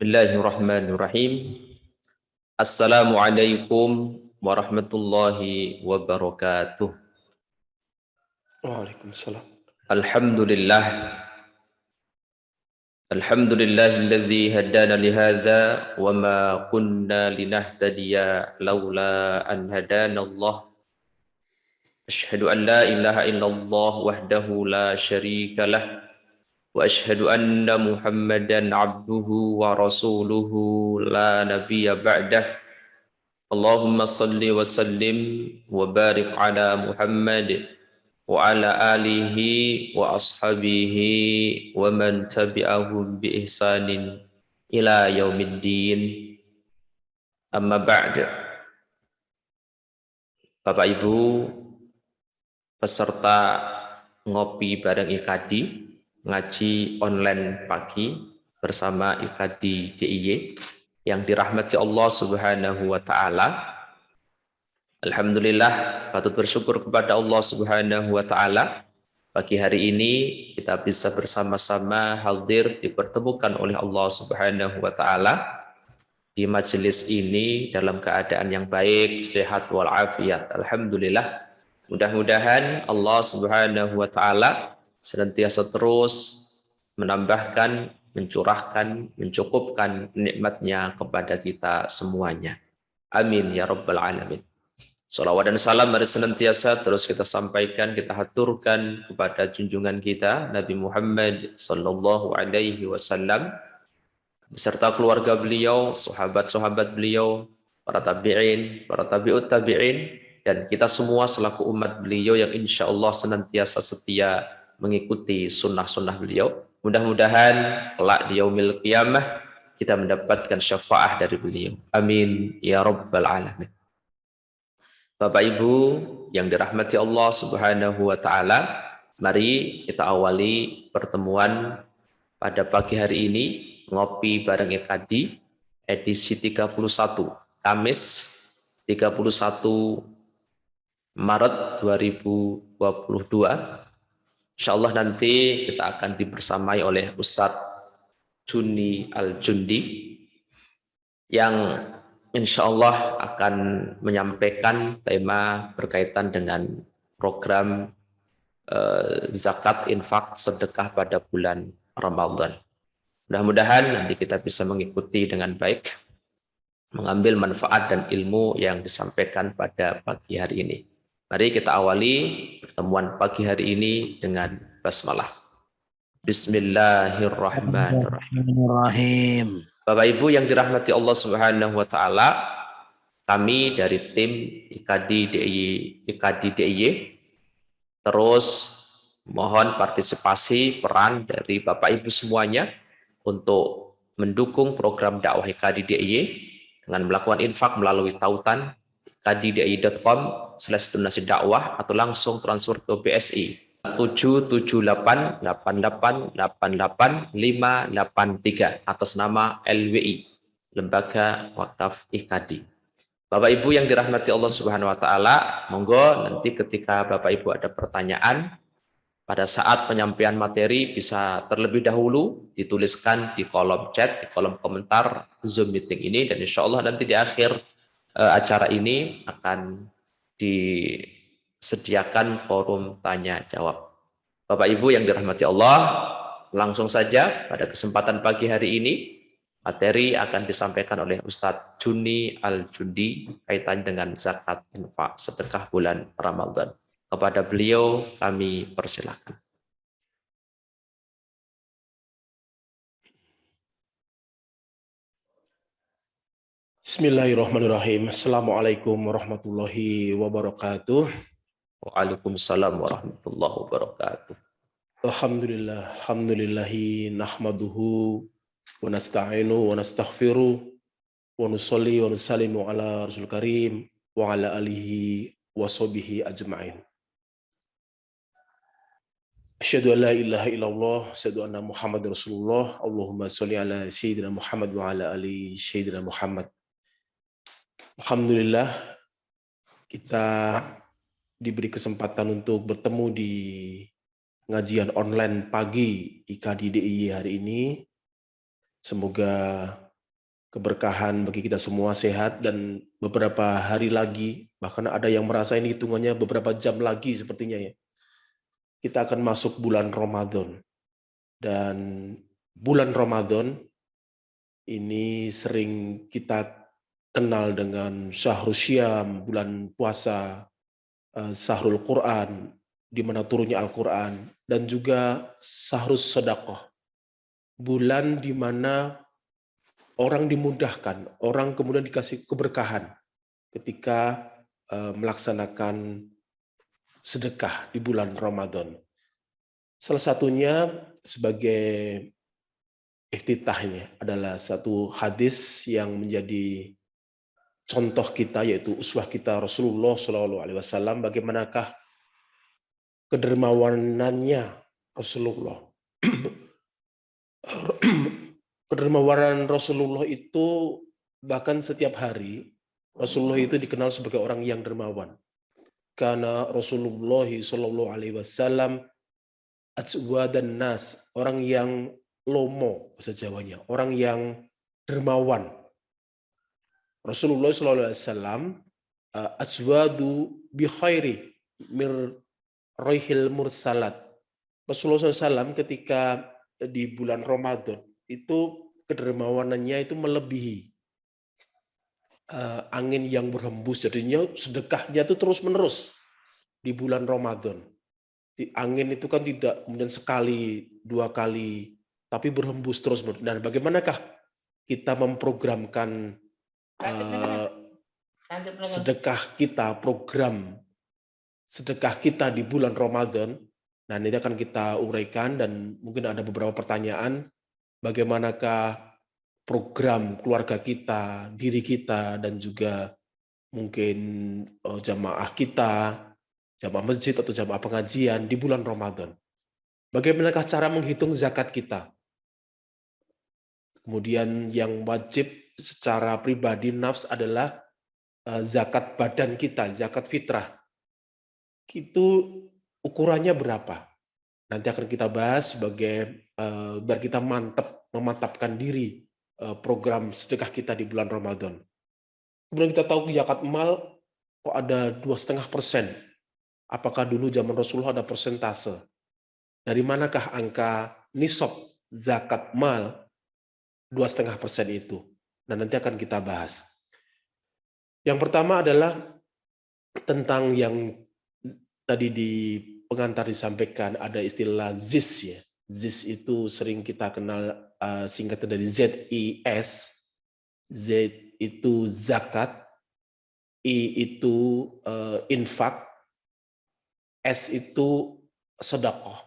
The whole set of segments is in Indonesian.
Bismillahirrahmanirrahim. Assalamualaikum warahmatullahi wabarakatuh. Waalaikumsalam. Alhamdulillah. Alhamdulillahilladzi hadana lihadza wa ma kunna linahtadiya laula an hadanallah. Asyhadu an la ilaha illallah wahdahu la syarika lah wa asyhadu anna Muhammadan abduhu wa rasuluhu la nabiyya ba'dah. Allahumma salli wa sallim wa barik ala Muhammad wa ala alihi wa ashabihi wa man tabi'ahum bi ihsanin ila yaumiddin. Amma ba'd. Bapak Ibu peserta ngopi bareng IKADI, ngaji online pagi bersama IKADI DIY yang dirahmati Allah Subhanahu wa taala. Alhamdulillah, patut bersyukur kepada Allah Subhanahu wa taala. Pagi hari ini kita bisa bersama-sama hadir dipertemukan oleh Allah Subhanahu wa taala di majelis ini dalam keadaan yang baik, sehat walafiat. Alhamdulillah. Mudah-mudahan Allah Subhanahu wa taala senantiasa terus menambahkan, mencurahkan, mencukupkan nikmatnya kepada kita semuanya. Amin ya rabbal alamin. Salawat dan salam mari senantiasa terus kita sampaikan, kita haturkan kepada junjungan kita Nabi Muhammad sallallahu alaihi wasallam beserta keluarga beliau, sahabat-sahabat beliau, para tabi'in, para tabi'ut tabi'in, dan kita semua selaku umat beliau yang insya Allah senantiasa setia mengikuti sunnah-sunnah beliau. Mudah-mudahan kelak di yaumil qiyamah kita mendapatkan syafaat dari beliau. Amin ya rabbal alamin. Bapak Ibu yang dirahmati Allah Subhanahu wa taala, mari kita awali pertemuan pada pagi hari ini ngopi bareng IKADI edisi 31 Kamis 31 Maret 2022. Insyaallah nanti kita akan dibersamai oleh Ustadz Juni Al-Jundi yang insya Allah akan menyampaikan tema berkaitan dengan program zakat infak sedekah pada bulan Ramadan. Mudah-mudahan nanti kita bisa mengikuti dengan baik, mengambil manfaat dan ilmu yang disampaikan pada pagi hari ini. Mari kita awali pertemuan pagi hari ini dengan basmalah. Bismillahirrahmanirrahim. Bapak Ibu yang dirahmati Allah Subhanahu wa taala, kami dari tim IKADI DIY terus mohon partisipasi peran dari Bapak Ibu semuanya untuk mendukung program dakwah IKADI DIY dengan melakukan infak melalui tautan ikadidiy.com/donasi dakwah atau langsung transfer ke BSI 778888858 atas nama LWI, Lembaga Wakaf IKADI. Bapak Ibu yang dirahmati Allah Subhanahu wa taala, monggo nanti ketika Bapak Ibu ada pertanyaan pada saat penyampaian materi bisa terlebih dahulu dituliskan di kolom chat, di kolom komentar Zoom meeting ini, dan insya Allah nanti di akhir acara ini akan disediakan forum tanya jawab. Bapak Ibu yang dirahmati Allah, langsung saja pada kesempatan pagi hari ini materi akan disampaikan oleh Ustadz Juni Al-Jundi kaitan dengan zakat infak sedekah bulan Ramadan. Kepada beliau kami persilakan. Bismillahirrahmanirrahim. Assalamualaikum warahmatullahi wabarakatuh. Waalaikumsalam warahmatullahi wabarakatuh. Alhamdulillahi nahmaduhu wa nasta'inu wa nastaghfiru wa nusalli wa nusallimu ala rasul karim wa ala alihi wa sahbihi ajma'in. Asyhadu an la ilaha illallah, asyhadu anna Muhammad Rasulullah. Allahumma sholli ala sayyidina Muhammad wa ala ali sayyidina Muhammad. Alhamdulillah kita diberi kesempatan untuk bertemu di ngajian online pagi IKADI DIY hari ini. Semoga keberkahan bagi kita semua, sehat, dan beberapa hari lagi, bahkan ada yang merasa ini hitungannya beberapa jam lagi sepertinya ya. Kita akan masuk bulan Ramadan. Dan bulan Ramadan ini sering kita kenal dengan Syahrul Syam, bulan puasa, Syahrul Quran, di mana turunnya Al-Quran, dan juga Syahrul Sedekah, bulan di mana orang dimudahkan, orang kemudian dikasih keberkahan ketika melaksanakan sedekah di bulan Ramadan. Salah satunya sebagai iftitahnya adalah satu hadis yang menjadi contoh kita, yaitu uswah kita Rasulullah SAW. Bagaimanakah kedermawanannya Rasulullah. Kedermawanan Rasulullah itu bahkan setiap hari Rasulullah itu dikenal sebagai orang yang dermawan. Karena Rasulullah SAW dan nas, orang yang lomo bahasa Jawanya, orang yang dermawan. Rasulullah SAW aswadu bi khairi mir roihil mursalat. Rasulullah SAW ketika di bulan Ramadan itu kedermawanannya itu melebihi angin yang berhembus. Jadinya sedekahnya itu terus menerus di bulan Ramadan. Angin itu kan tidak kemudian sekali, dua kali, tapi berhembus terus. Dan bagaimanakah kita memprogramkan sedekah kita, program sedekah kita di bulan Ramadan? Nah, ini akan kita uraikan dan mungkin ada beberapa pertanyaan. Bagaimanakah program keluarga kita, diri kita, dan juga mungkin jamaah kita, jamaah masjid atau jamaah pengajian di bulan Ramadan. Bagaimanakah cara menghitung zakat kita? Kemudian yang wajib secara pribadi nafs adalah zakat badan kita, zakat fitrah. Itu ukurannya berapa? Nanti akan kita bahas sebagai biar kita memantapkan diri program sedekah kita di bulan Ramadan. Kemudian kita tahu zakat mal kok ada 2,5%. Apakah dulu zaman Rasulullah ada persentase? Dari manakah angka nisab zakat mal 2,5% itu? Nah, nanti akan kita bahas. Yang pertama adalah tentang yang tadi di pengantar disampaikan, ada istilah ZIS ya. ZIS itu sering kita kenal singkatan dari ZIS. Z itu zakat, I itu infak, S itu sedekah.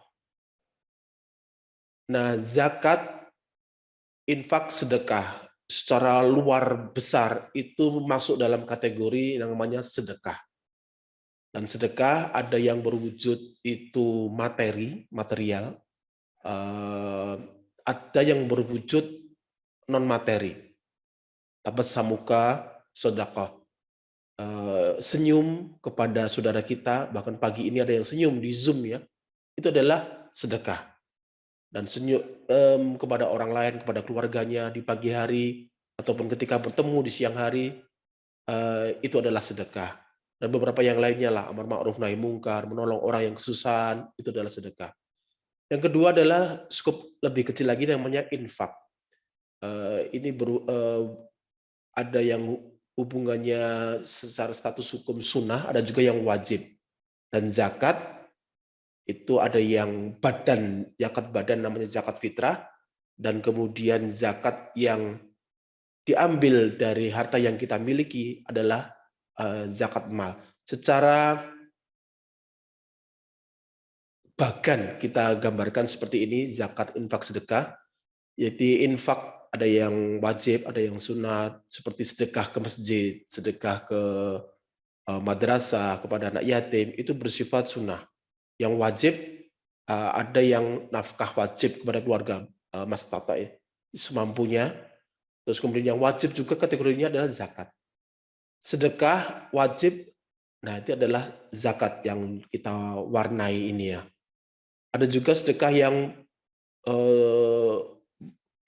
Nah, zakat, infak, sedekah secara luar besar itu masuk dalam kategori yang namanya sedekah. Dan sedekah ada yang berwujud itu material, ada yang berwujud non-materi. Tabasamuka sedekah. Senyum kepada saudara kita, bahkan pagi ini ada yang senyum di Zoom ya, itu adalah sedekah. Dan senyum kepada orang lain, kepada keluarganya di pagi hari, ataupun ketika bertemu di siang hari, itu adalah sedekah. Dan beberapa yang lainnya lah, amar ma'ruf nahi mungkar, menolong orang yang kesusahan, itu adalah sedekah. Yang kedua adalah skup lebih kecil lagi namanya infak. Ini ada yang hubungannya secara status hukum sunnah, ada juga yang wajib. Dan zakat itu ada yang zakat badan namanya zakat fitrah, dan kemudian zakat yang diambil dari harta yang kita miliki adalah zakat mal. Secara bagan kita gambarkan seperti ini, zakat, infak, sedekah. Yaitu infak ada yang wajib, ada yang sunat, seperti sedekah ke masjid, sedekah ke madrasah, kepada anak yatim, itu bersifat sunnah. Yang wajib ada yang nafkah wajib kepada keluarga, mas tata ya, semampunya. Terus kemudian yang wajib juga kategorinya adalah zakat. Sedekah wajib, nah itu adalah zakat yang kita warnai ini ya. Ada juga sedekah yang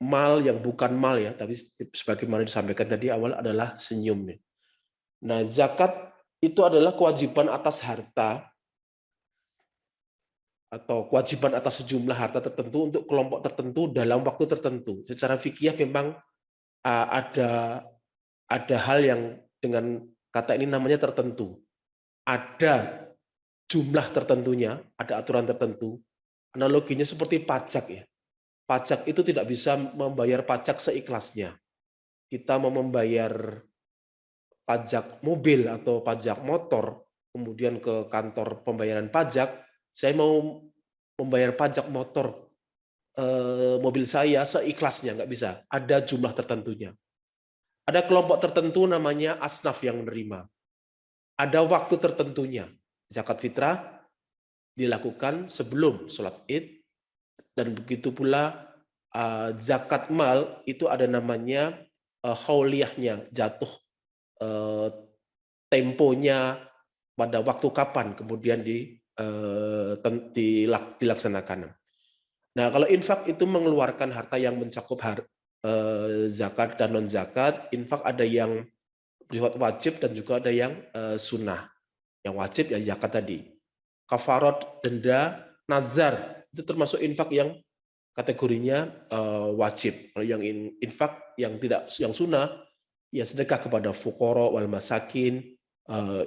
mal yang bukan mal ya, tapi sebagaimana disampaikan tadi awal adalah senyum. Nah, zakat itu adalah kewajiban atas harta atau kewajiban atas sejumlah harta tertentu untuk kelompok tertentu dalam waktu tertentu. Secara fikih memang ada hal yang dengan kata ini namanya tertentu. Ada jumlah tertentunya, ada aturan tertentu. Analoginya seperti pajak ya. Pajak itu tidak bisa membayar pajak seikhlasnya. Kita mau membayar pajak mobil atau pajak motor, kemudian ke kantor pembayaran pajak, saya mau membayar pajak motor mobil saya seikhlasnya, nggak bisa. Ada jumlah tertentunya. Ada kelompok tertentu namanya asnaf yang menerima. Ada waktu tertentunya. Zakat fitrah dilakukan sebelum sholat Id, dan begitu pula zakat mal itu ada namanya hauliyahnya, jatuh temponya pada waktu kapan kemudian dilaksanakan. Nah, kalau infak itu mengeluarkan harta yang mencakup zakat dan non zakat. Infak ada yang bersifat wajib dan juga ada yang sunnah. Yang wajib ya zakat tadi. Kafarat, denda, nazar itu termasuk infak yang kategorinya wajib. Kalau yang infak yang tidak, yang sunnah ya sedekah kepada fuqara wal masakin,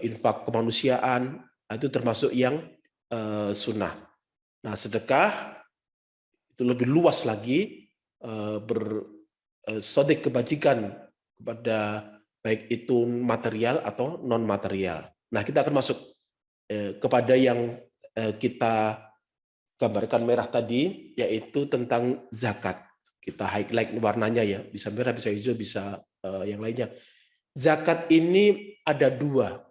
infak kemanusiaan, itu termasuk yang sunnah. Nah, sedekah itu lebih luas lagi, bersodik kebajikan kepada baik itu material atau non material. Nah, kita akan masuk kepada yang kita gambarkan merah tadi, yaitu tentang zakat. Kita highlight warnanya ya, bisa merah, bisa hijau, bisa yang lainnya. Zakat ini ada dua,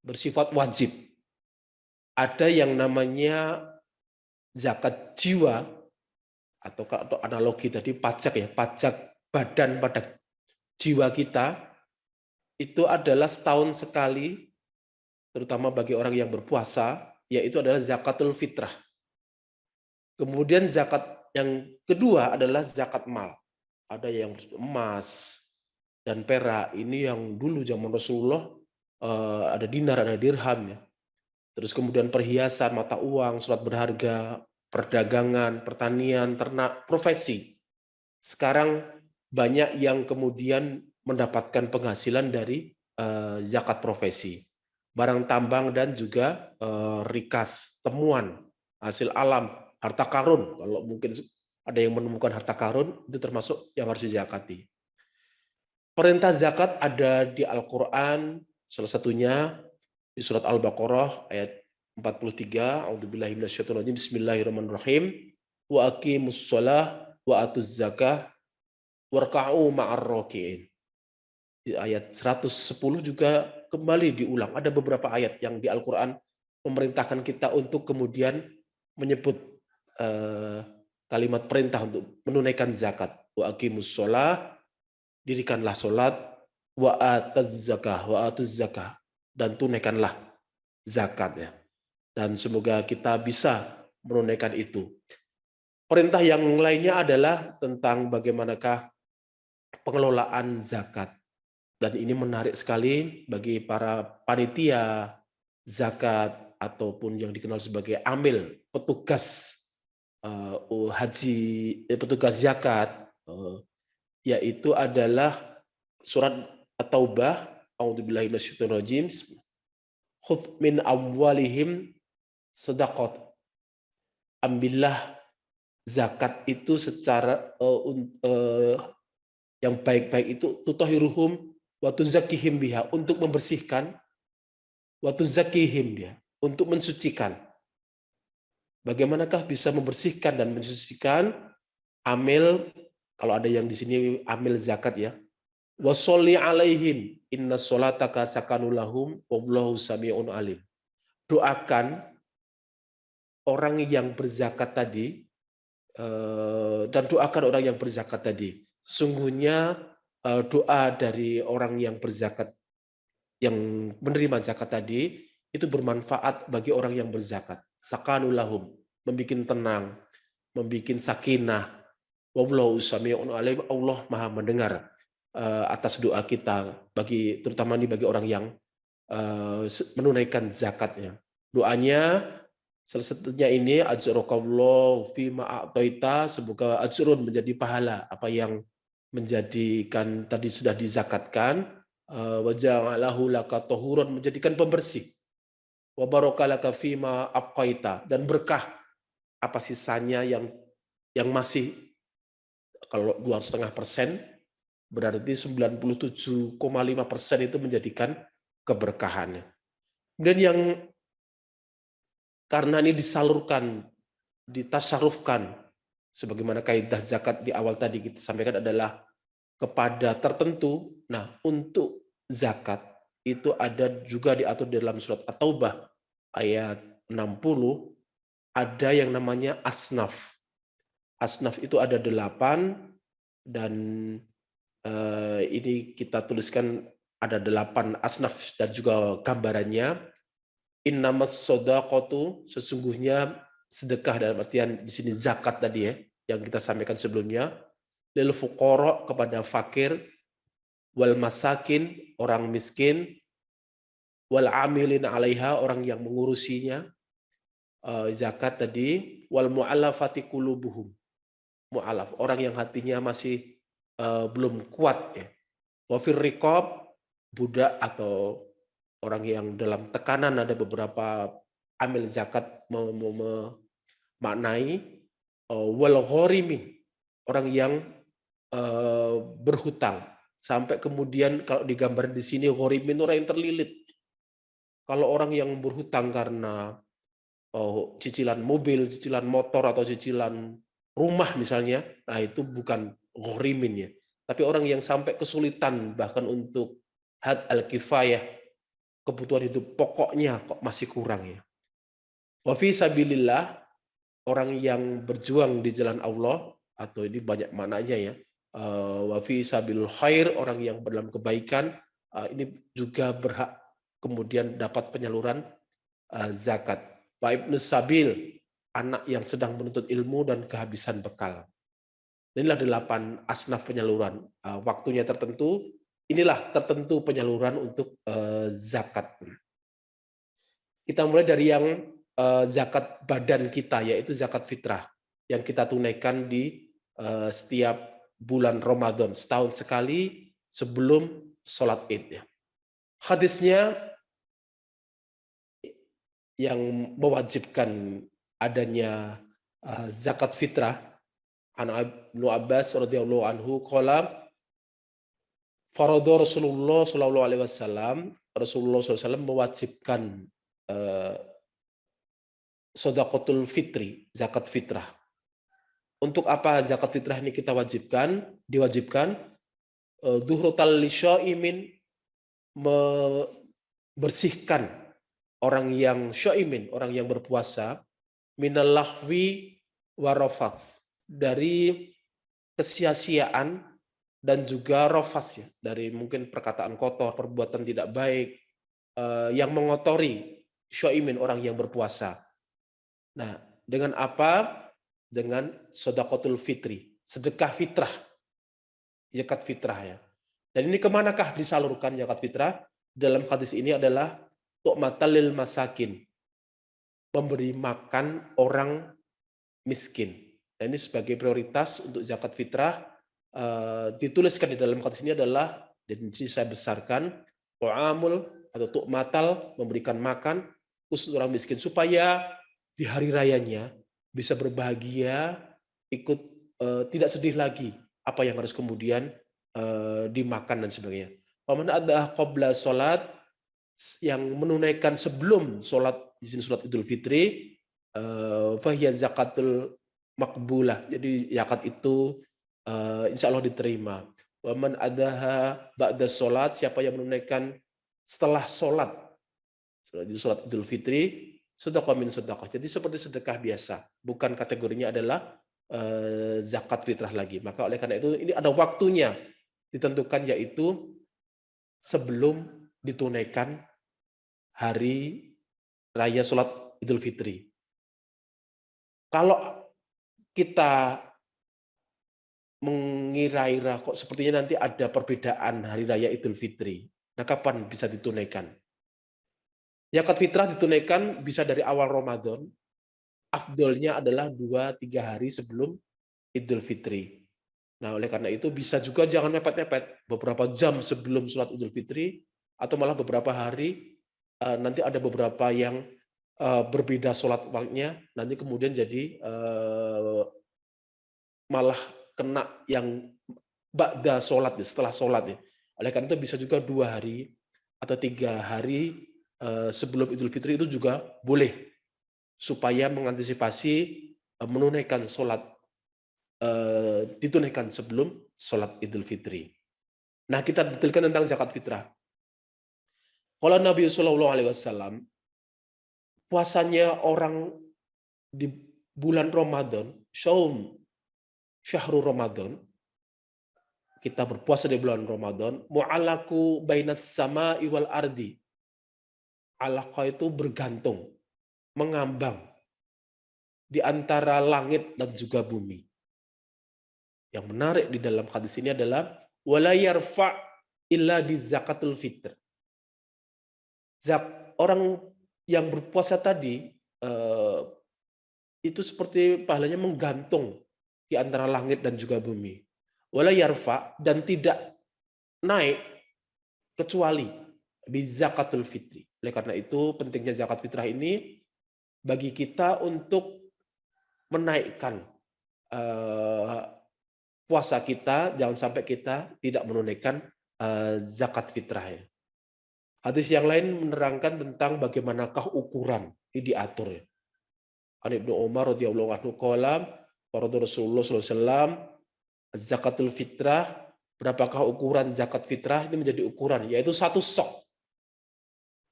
bersifat wajib. Ada yang namanya zakat jiwa, atau analogi tadi pajak ya, pajak badan pada jiwa kita, itu adalah setahun sekali, terutama bagi orang yang berpuasa, yaitu adalah zakatul fitrah. Kemudian zakat yang kedua adalah zakat mal. Ada yang emas dan perak, ini yang dulu zaman Rasulullah ada dinar, ada dirham ya. Terus kemudian perhiasan, mata uang, surat berharga, perdagangan, pertanian, ternak, profesi. Sekarang banyak yang kemudian mendapatkan penghasilan dari zakat profesi. Barang tambang dan juga rikas, temuan, hasil alam, harta karun. Kalau mungkin ada yang menemukan harta karun, itu termasuk yang harus dizakati. Perintah zakat ada di Al-Quran, salah satunya di surat Al-Baqarah ayat 43, A'udzubillahi minasyaitonirrajim, Bismillahirrahmanirrahim, wa aqimus shalah wa atuz zakah warka'u ma'ar raki'in. Di ayat 110 juga kembali diulang. Ada beberapa ayat yang di Al-Quran memerintahkan kita untuk kemudian menyebut kalimat perintah untuk menunaikan zakat. Wa aqimus shalah, dirikanlah sholat, wa atuz zakah, dan tunaikanlah zakat ya. Dan semoga kita bisa menunaikan itu. Perintah yang lainnya adalah tentang bagaimanakah pengelolaan zakat. Dan ini menarik sekali bagi para panitia zakat ataupun yang dikenal sebagai amil, petugas petugas zakat, yaitu adalah surat At-Taubah, A'udzubillahi minasyaitonirrajim, khudz min amwalihim sedaqat. Ambillah zakat itu secara yang baik-baik itu, tutahiruhum wa tuzakkihim biha, untuk membersihkan, wa tuzakkihim dia, untuk mensucikan. Bagaimanakah bisa membersihkan dan mensucikan? Amil, kalau ada yang di sini amil zakat ya, wa sholli alaihim inna sholataka sakanul lahum wallahu sami'un alim. Doakan orang yang berzakat tadi, dan doakan orang yang berzakat tadi. Sungguhnya doa dari orang yang berzakat, yang menerima zakat tadi, itu bermanfaat bagi orang yang berzakat. Sakanul lahum, membikin tenang, membikin sakinah, Wallahu sami'un alim. Allah Maha mendengar atas doa kita, terutama bagi orang yang menunaikan zakatnya. Doanya salah satunya ini, ajrokallahu fima a'taita, semoga ajrun menjadi pahala apa yang menjadikan tadi sudah dizakatkan, wa ja'alahu laka tahuran, menjadikan pembersih, wa barakalaka fima abqaita, dan berkah apa sisanya yang masih. Kalau 2,5% berarti 97,5% itu menjadikan keberkahannya. Kemudian yang karena ini disalurkan, ditasarufkan, sebagaimana kaidah zakat di awal tadi kita sampaikan adalah kepada tertentu. Nah, untuk zakat itu ada juga diatur dalam surat At-Taubah ayat 60, ada yang namanya asnaf. Asnaf itu ada 8, dan ini kita tuliskan ada 8 asnaf dan juga gambarannya. Innamas shadaqatu, sesungguhnya sedekah dalam artian di sini zakat tadi ya, yang kita sampaikan sebelumnya, lil fuqara, kepada fakir, wal masakin, orang miskin, wal amilin 'alaiha, orang yang mengurusinya, zakat tadi, wal mu'allafati qulubuhum, mu'allaf, orang yang hatinya masih belum kuat ya. Wa fir riqab, budak atau orang yang dalam tekanan. Ada beberapa amil zakat memaknai wal ghorimin, orang yang berhutang, sampai kemudian kalau digambar di sini ghorimin orang yang terlilit. Kalau orang yang berhutang karena cicilan mobil, cicilan motor, atau cicilan rumah misalnya, nah itu bukan ghorimin ya. Tapi orang yang sampai kesulitan bahkan untuk had al-kifayah, kebutuhan hidup pokoknya kok masih kurang ya. Wa fi sabilillah, orang yang berjuang di jalan Allah, atau ini banyak maknanya ya. Wa fi sabil khair, orang yang dalam kebaikan, ini juga berhak kemudian dapat penyaluran zakat. Wa ibnu sabil, anak yang sedang menuntut ilmu dan kehabisan bekal. Inilah 8 asnaf penyaluran. Waktunya tertentu, inilah tertentu penyaluran untuk zakat. Kita mulai dari yang zakat badan kita, yaitu zakat fitrah, yang kita tunaikan di setiap bulan Ramadan, setahun sekali sebelum sholat Id. Hadisnya yang mewajibkan adanya zakat fitrah, an Ibnu Abbas radhiyallahu anhu qala farada Rasulullah sallallahu alaihi wasallam, Rasulullah SAW mewajibkan sedekahul fitri, zakat fitrah. Untuk apa zakat fitrah ini kita diwajibkan? Duhrutal lisyaimin, membersihkan orang yang syaimin, orang yang berpuasa, minal lahwi warafats, dari kesia-siaan dan juga rafas ya, dari mungkin perkataan kotor, perbuatan tidak baik yang mengotori syaimin, orang yang berpuasa. Nah, dengan apa? Dengan sedekahul fitri, sedekah fitrah, zakat fitrah ya. Dan ini kemanakah disalurkan zakat fitrah? Dalam hadis ini adalah tu'matal lil masakin, memberi makan orang miskin. Nah, ini sebagai prioritas untuk zakat fitrah, dituliskan di dalam hadis ini adalah, dan ini saya besarkan, tu'amul atau tu'matal, memberikan makan khusus orang miskin, supaya di hari rayanya bisa berbahagia, ikut tidak sedih lagi apa yang harus kemudian dimakan dan sebagainya. Paman ada qabla sholat, yang menunaikan sebelum sholat, di sini sholat Idul Fitri, fahiyya zakatul makbulah. Jadi zakat itu insya Allah diterima. Waman adaha ba'da sholat, siapa yang menunaikan setelah sholat Idul Fitri, sedekah min sedekah. Jadi seperti sedekah biasa, bukan kategorinya adalah zakat fitrah lagi. Maka oleh karena itu ini ada waktunya ditentukan, yaitu sebelum ditunaikan hari raya sholat Idul Fitri. Kalau kita mengira-ira kok sepertinya nanti ada perbedaan hari raya Idul Fitri. Nah, kapan bisa ditunaikan? Zakat fitrah ditunaikan bisa dari awal Ramadan. Afdolnya adalah 2-3 hari sebelum Idul Fitri. Nah, oleh karena itu bisa juga jangan mepet-mepet. Beberapa jam sebelum sholat Idul Fitri atau malah beberapa hari, nanti ada beberapa yang berbeda sholat waktunya, nanti kemudian jadi malah kena yang ba'da sholat, setelah sholat. Oleh karena itu bisa juga 2 hari atau 3 hari sebelum Idul Fitri itu juga boleh, supaya mengantisipasi menunaikan sholat, ditunaikan sebelum sholat Idul Fitri. Nah, kita detailkan tentang zakat fitrah. Kalau Nabi Shallallahu Alaihi Wasallam, puasanya orang di bulan Ramadan, syahrul Ramadan, kita berpuasa di bulan Ramadan, mu'alaku bainas sama iwal ardi. Alaqa itu bergantung, mengambang di antara langit dan juga bumi. Yang menarik di dalam hadis ini adalah wala yarfa illa di zakatul fitr. Orang yang berpuasa tadi itu seperti pahalanya menggantung di antara langit dan juga bumi. Wala yarfa, dan tidak naik kecuali di zakatul fitri. Oleh karena itu pentingnya zakat fitrah ini bagi kita untuk menaikkan puasa kita, jangan sampai kita tidak menunaikan zakat fitrah. Hadis yang lain menerangkan tentang bagaimanakah ukuran ini diatur. An Ibnu Umar radhiyallahu anhu qala, farada Rasulullah sallallahu alaihi wasallam zakatul fitrah, berapakah ukuran zakat fitrah? Ini menjadi ukuran, yaitu 1 sok,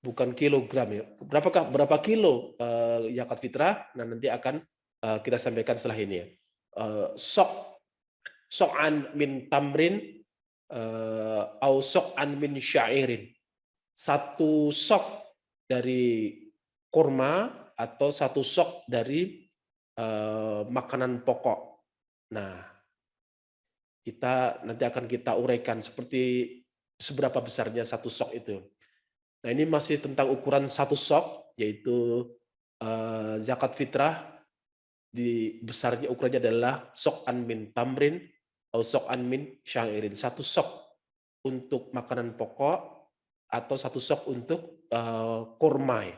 bukan kilogram ya. Berapa kilo zakat fitrah? Nah, nanti akan kita sampaikan setelah ini ya. Sok'an min tamrin au sok'an min syairin. 1 sok dari kurma atau 1 sok dari makanan pokok. Nah, nanti akan kita uraikan seperti seberapa besarnya 1 sok itu. Nah, ini masih tentang ukuran 1 sok, yaitu zakat fitrah di besarnya ukurannya adalah sok'an min tamrin atau sok'an min syairin. 1 sok untuk makanan pokok atau 1 sok untuk kurma.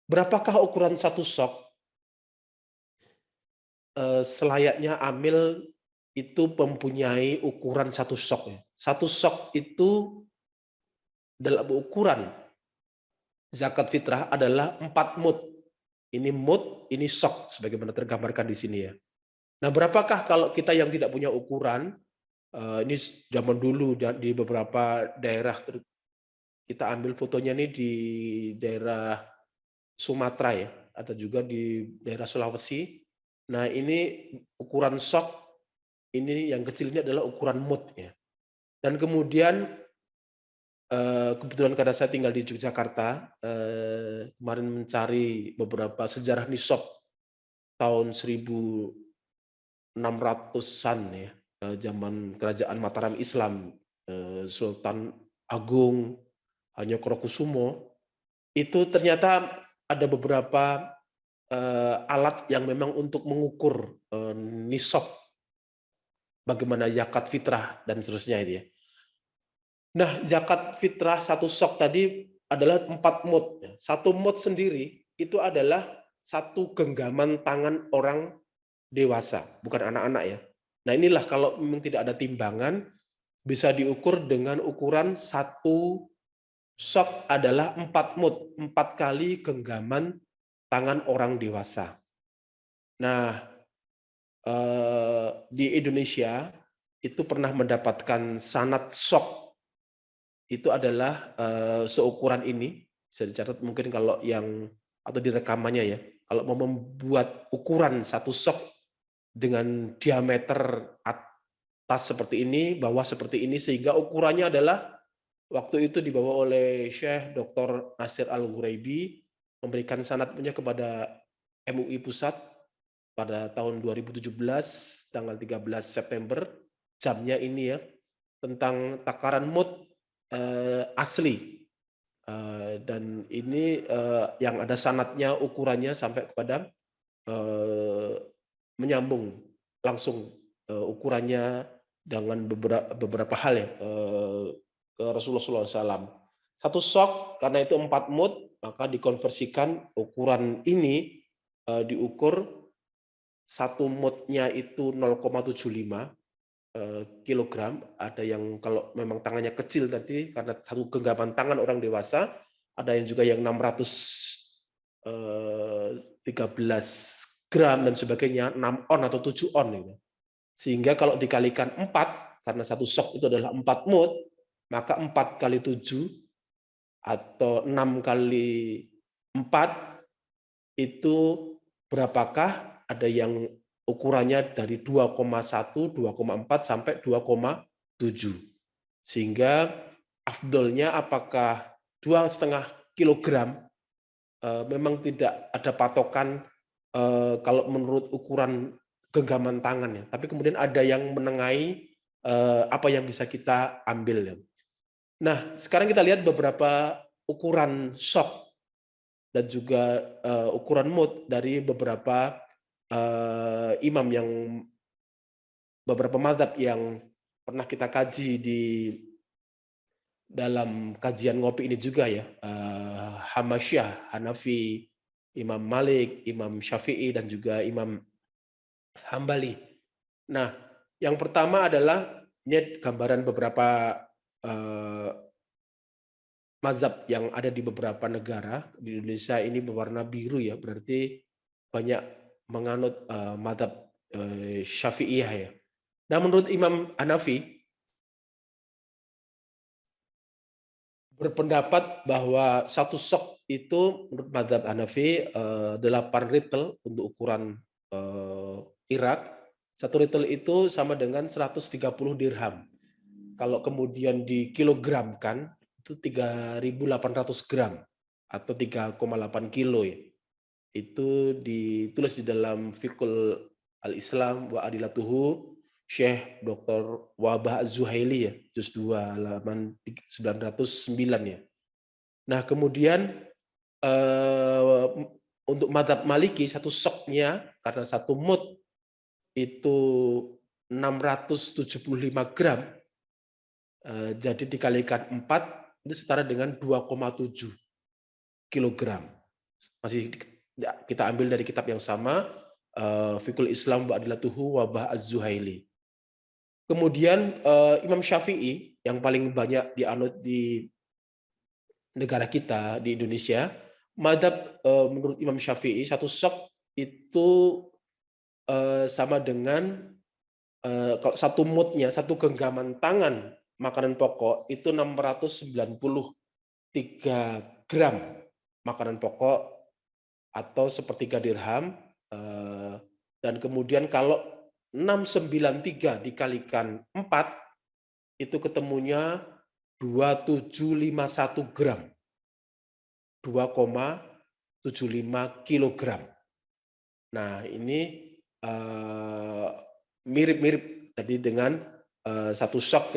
Berapakah ukuran 1 sok? Selayaknya amil itu mempunyai ukuran 1 sok. 1 sok itu dalam ukuran zakat fitrah adalah 4 mud. Ini mud, ini sok, sebagaimana tergambarkan di sini ya. Nah, berapakah kalau kita yang tidak punya ukuran? Ini zaman dulu di beberapa daerah, kita ambil fotonya nih di daerah Sumatera ya, atau juga di daerah Sulawesi. Nah, ini ukuran sok, ini yang kecil ini adalah ukuran mud ya. Dan kemudian kebetulan karena saya tinggal di Yogyakarta, kemarin mencari beberapa sejarah nisab tahun 1600-an ya, zaman kerajaan Mataram Islam, Sultan Agung Hanyokrokusumo, itu ternyata ada beberapa alat yang memang untuk mengukur nisab, bagaimana zakat fitrah dan seterusnya itu ya. Nah, zakat fitrah 1 sok tadi adalah 4 mud. 1 mud sendiri itu adalah 1 genggaman tangan orang dewasa, bukan anak-anak ya. Nah, inilah kalau memang tidak ada timbangan, bisa diukur dengan ukuran 1 sok adalah 4 mud, 4 kali genggaman tangan orang dewasa. Nah, di Indonesia itu pernah mendapatkan sanad sok, itu adalah seukuran ini. Bisa dicatat mungkin kalau yang atau di rekamannya ya, kalau mau membuat ukuran 1 sok dengan diameter atas seperti ini, bawah seperti ini, sehingga ukurannya adalah waktu itu dibawa oleh Syekh Dr. Nasir Al-Ghuraibi, memberikan sanad punya kepada MUI Pusat, pada tahun 2017 tanggal 13 September, jamnya ini ya, tentang takaran mood asli. Dan ini yang ada sanadnya, ukurannya sampai kepada menyambung langsung ukurannya dengan beberapa hal ya ke Rasulullah SAW. Satu sok karena itu 4 mud, maka dikonversikan ukuran ini diukur satu mudnya itu 0,75 kilogram. Ada yang kalau memang tangannya kecil tadi karena satu genggaman tangan orang dewasa, ada yang juga yang 613 gram dan sebagainya, 6 on atau 7 on gitu. Sehingga kalau dikalikan 4, karena satu sok itu adalah 4 mud, maka 4 kali 7 atau 6 kali 4 itu berapakah? Ada yang ukurannya dari 2,1, 2,4 sampai 2,7. Sehingga afdolnya apakah 2,5 kilogram, memang tidak ada patokan kalau menurut ukuran genggaman tangan ya. Tapi kemudian ada yang menengahi apa yang bisa kita ambil ya. Nah, sekarang kita lihat beberapa ukuran shock dan juga ukuran mud dari beberapa imam yang beberapa mazhab yang pernah kita kaji di dalam kajian ngopi ini juga ya. Hamasyah, Hanafi, Imam Malik, Imam Syafi'i, dan juga Imam Hambali. Nah, yang pertama adalah ini gambaran beberapa mazhab yang ada di beberapa negara. Di Indonesia ini berwarna biru ya, berarti banyak menganut mazhab Syafi'iyah ya. Nah, menurut Imam Hanafi berpendapat bahwa satu sok itu menurut mazhab Hanafi 8 ritel untuk ukuran Irak. Satu ritel itu sama dengan 130 dirham. Kalau kemudian dikilogramkan itu 3.800 gram atau 3,8 kilo ya. Itu ditulis di dalam Fiqhul Al-Islam wa Adilatuhu Syekh Dr. Wahbah Az-Zuhaili ya, juz 2 halaman 909 ya. Nah, kemudian untuk mazhab Maliki satu soknya karena satu mud itu 675 gram, jadi dikalikan 4 itu setara dengan 2,7 kilogram. Masih kita ambil dari kitab yang sama, Fiqhul Islam wa Adilatuhu Wahbah Az-Zuhaili. Kemudian Imam Syafi'i yang paling banyak dianut di negara kita di Indonesia, mazhab menurut Imam Syafi'i satu sok itu sama dengan kalau satu mudnya, satu genggaman tangan makanan pokok itu 693 gram makanan pokok atau sepertiga dirham. Dan kemudian kalau 693 dikalikan 4 itu ketemunya 2751 gram. 2,75 kilogram. Nah, ini mirip-mirip tadi dengan satu sok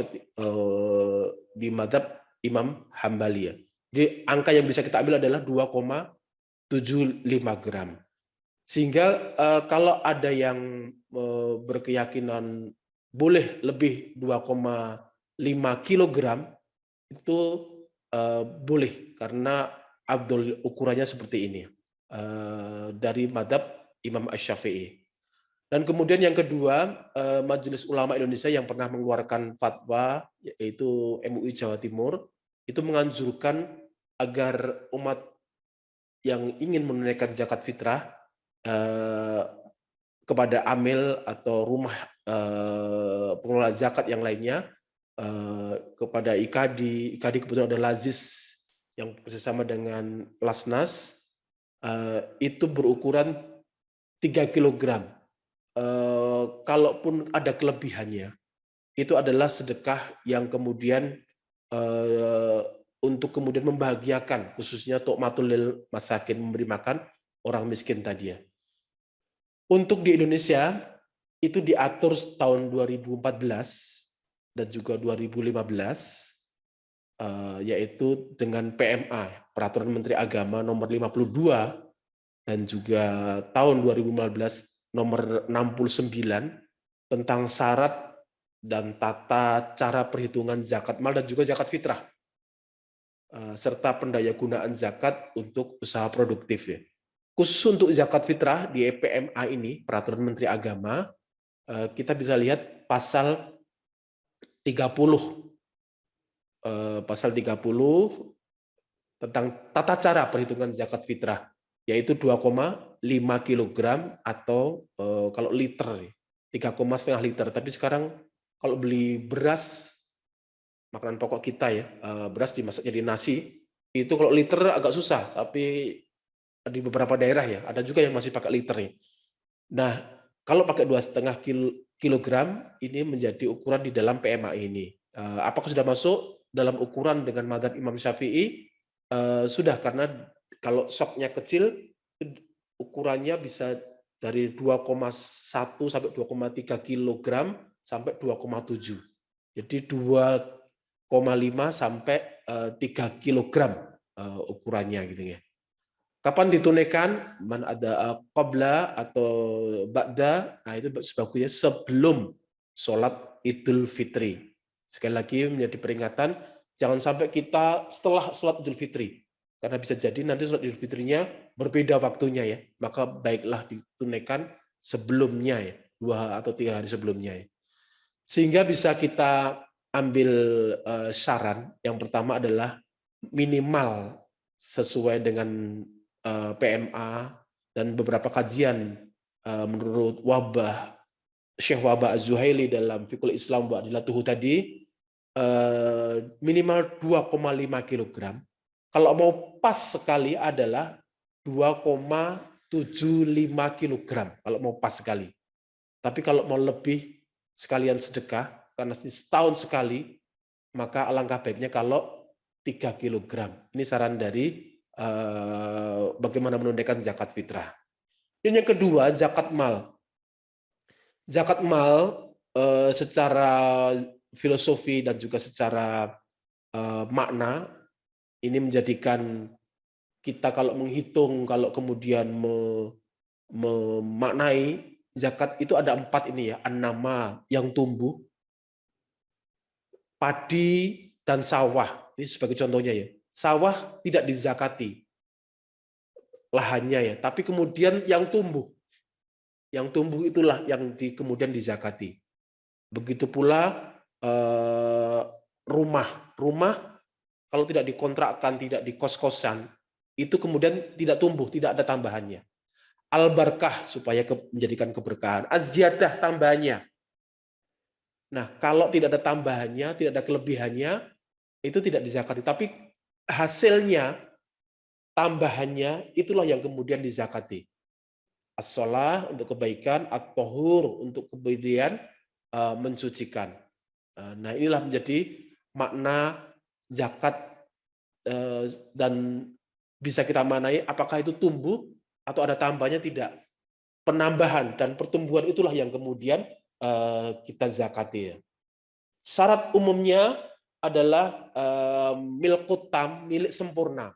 di mazhab Imam Hambali ya. Jadi angka yang bisa kita ambil adalah 2,75 gram. Sehingga kalau ada yang berkeyakinan boleh lebih 2,5 kilogram itu boleh karena abdul ukurannya seperti ini dari mazhab Imam Asy-Syafi'i. Dan kemudian yang kedua, Majelis Ulama Indonesia yang pernah mengeluarkan fatwa, yaitu MUI Jawa Timur, itu menganjurkan agar umat yang ingin menunaikan zakat fitrah kepada amil atau rumah pengelola zakat yang lainnya, kepada IKADI kebetulan ada Lazis yang bersama dengan Lasnas, itu berukuran 3 kilogram. Kalaupun ada kelebihannya, itu adalah sedekah yang kemudian untuk kemudian membahagiakan, khususnya tu'matul lil masakin, memberi makan orang miskin tadi ya. Untuk di Indonesia itu diatur tahun 2014 dan juga 2015, yaitu dengan PMA, Peraturan Menteri Agama nomor 52, dan juga tahun 2015 nomor 69 tentang syarat dan tata cara perhitungan zakat mal dan juga zakat fitrah, serta pendayagunaan zakat untuk usaha produktif ya. Khusus untuk zakat fitrah di PMA ini, Peraturan Menteri Agama, kita bisa lihat pasal 30, pasal 30 tentang tata cara perhitungan zakat fitrah, yaitu 2,5 kilogram atau kalau liter 3,5 liter. Tapi sekarang kalau beli beras, makanan pokok kita ya, beras dimasak jadi nasi, itu kalau liter agak susah, tapi di beberapa daerah ya, ada juga yang masih pakai liter nih. Nah, kalau pakai 2,5 kilogram, ini menjadi ukuran di dalam PMA ini. Apakah sudah masuk dalam ukuran dengan madzhab Imam Syafi'i? Sudah, karena kalau soknya kecil, ukurannya bisa dari 2,1 sampai 2,3 kilogram sampai 2,7. Jadi 2,5 sampai 3 kilogram ukurannya gitu ya. Kapan ditunaikan? Man ada qabla atau ba'da, nah itu sebagusnya sebelum sholat Idul Fitri. Sekali lagi menjadi peringatan, jangan sampai kita setelah sholat Idul Fitri. Karena bisa jadi nanti sholat Idul Fitrinya berbeda waktunya ya. Maka baiklah ditunaikan sebelumnya ya, 2 atau 3 hari sebelumnya ya. Sehingga bisa kita ambil saran. Yang pertama adalah minimal sesuai dengan PMA dan beberapa kajian menurut Syekh Wahbah Az-Zuhaili dalam Fiqhul Islam wa Adilatuhu tadi, minimal 2,5 kilogram. Kalau mau pas sekali adalah 2,75 kilogram kalau mau pas sekali. Tapi kalau mau lebih sekalian sedekah, karena setahun sekali, maka alangkah baiknya kalau 3 kilogram. Ini saran dari bagaimana menunaikan zakat fitrah. Dan yang kedua, zakat mal. Zakat mal secara filosofi dan juga secara makna, ini menjadikan kita kalau menghitung, kalau kemudian memaknai zakat itu ada 4 ini ya, an-nama yang tumbuh, padi dan sawah. Ini sebagai contohnya ya. Sawah tidak dizakati lahannya ya, tapi kemudian yang tumbuh itulah yang kemudian dizakati. Begitu pula rumah kalau tidak dikontrakkan, tidak di kos-kosan, itu kemudian tidak tumbuh, tidak ada tambahannya. Al-barkah supaya menjadikan keberkahan, az-ziyadah tambahannya. Nah, kalau tidak ada tambahannya, tidak ada kelebihannya, itu tidak dizakati. Tapi hasilnya, tambahannya, itulah yang kemudian dizakati. As-sholah untuk kebaikan, at-tohur untuk kemudian mensucikan. Nah, inilah menjadi makna zakat dan bisa kita manai apakah itu tumbuh atau ada tambahnya tidak. Penambahan dan pertumbuhan itulah yang kemudian kita zakati. Syarat umumnya adalah milkut tam, milik sempurna.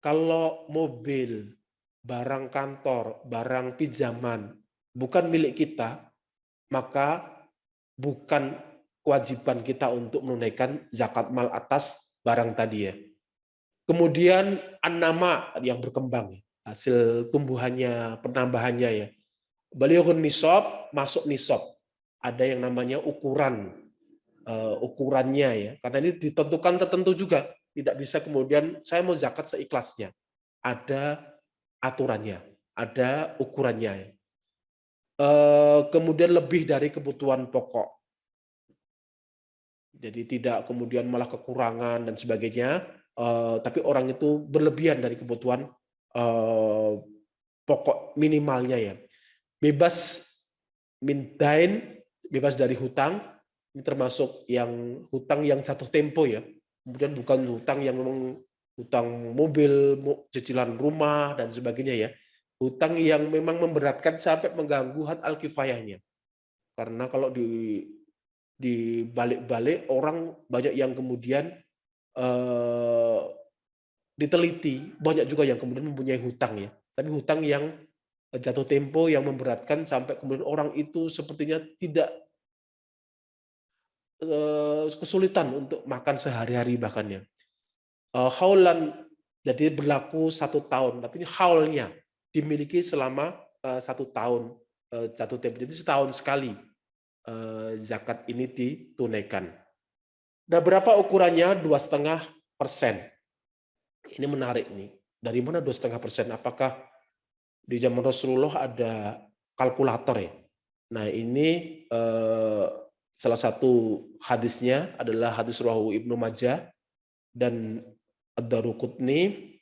Kalau mobil, barang kantor, barang pinjaman bukan milik kita, maka bukan kewajiban kita untuk menunaikan zakat mal atas barang tadi ya. Kemudian an-nama yang berkembang, hasil tumbuhannya, penambahannya ya. Balighun nisab, masuk nisab. Ada yang namanya ukurannya ya. Karena ini ditentukan tertentu juga. Tidak bisa kemudian saya mau zakat seikhlasnya. Ada aturannya, ada ukurannya. Kemudian lebih dari kebutuhan pokok. Jadi tidak kemudian malah kekurangan dan sebagainya. Tapi orang itu berlebihan dari kebutuhan pokok minimalnya ya. Bebas mintain, bebas dari hutang. Ini termasuk yang hutang yang jatuh tempo ya. Kemudian bukan hutang yang memang hutang mobil, cicilan rumah dan sebagainya ya. hutang yang memang memberatkan sampai mengganggu hak al-kifayahnya. Karena kalau di balik-balik orang banyak yang kemudian diteliti, banyak juga yang kemudian mempunyai hutang ya. Tapi hutang yang jatuh tempo yang memberatkan sampai kemudian orang itu sepertinya tidak kesulitan untuk makan sehari-hari bahkan ya. Haulan jadi berlaku 1 tahun, tapi ini haulnya dimiliki selama 1 tahun jatuh tempo. Jadi setahun sekali zakat ini ditunaikan. Nah, berapa ukurannya? 2,5%. Ini menarik nih. Dari mana 2,5%? Apakah di zaman Rasulullah ada kalkulator ya? Nah, ini salah satu hadisnya adalah hadis riwayat Ibnu Majah dan Ad-Daruqutni.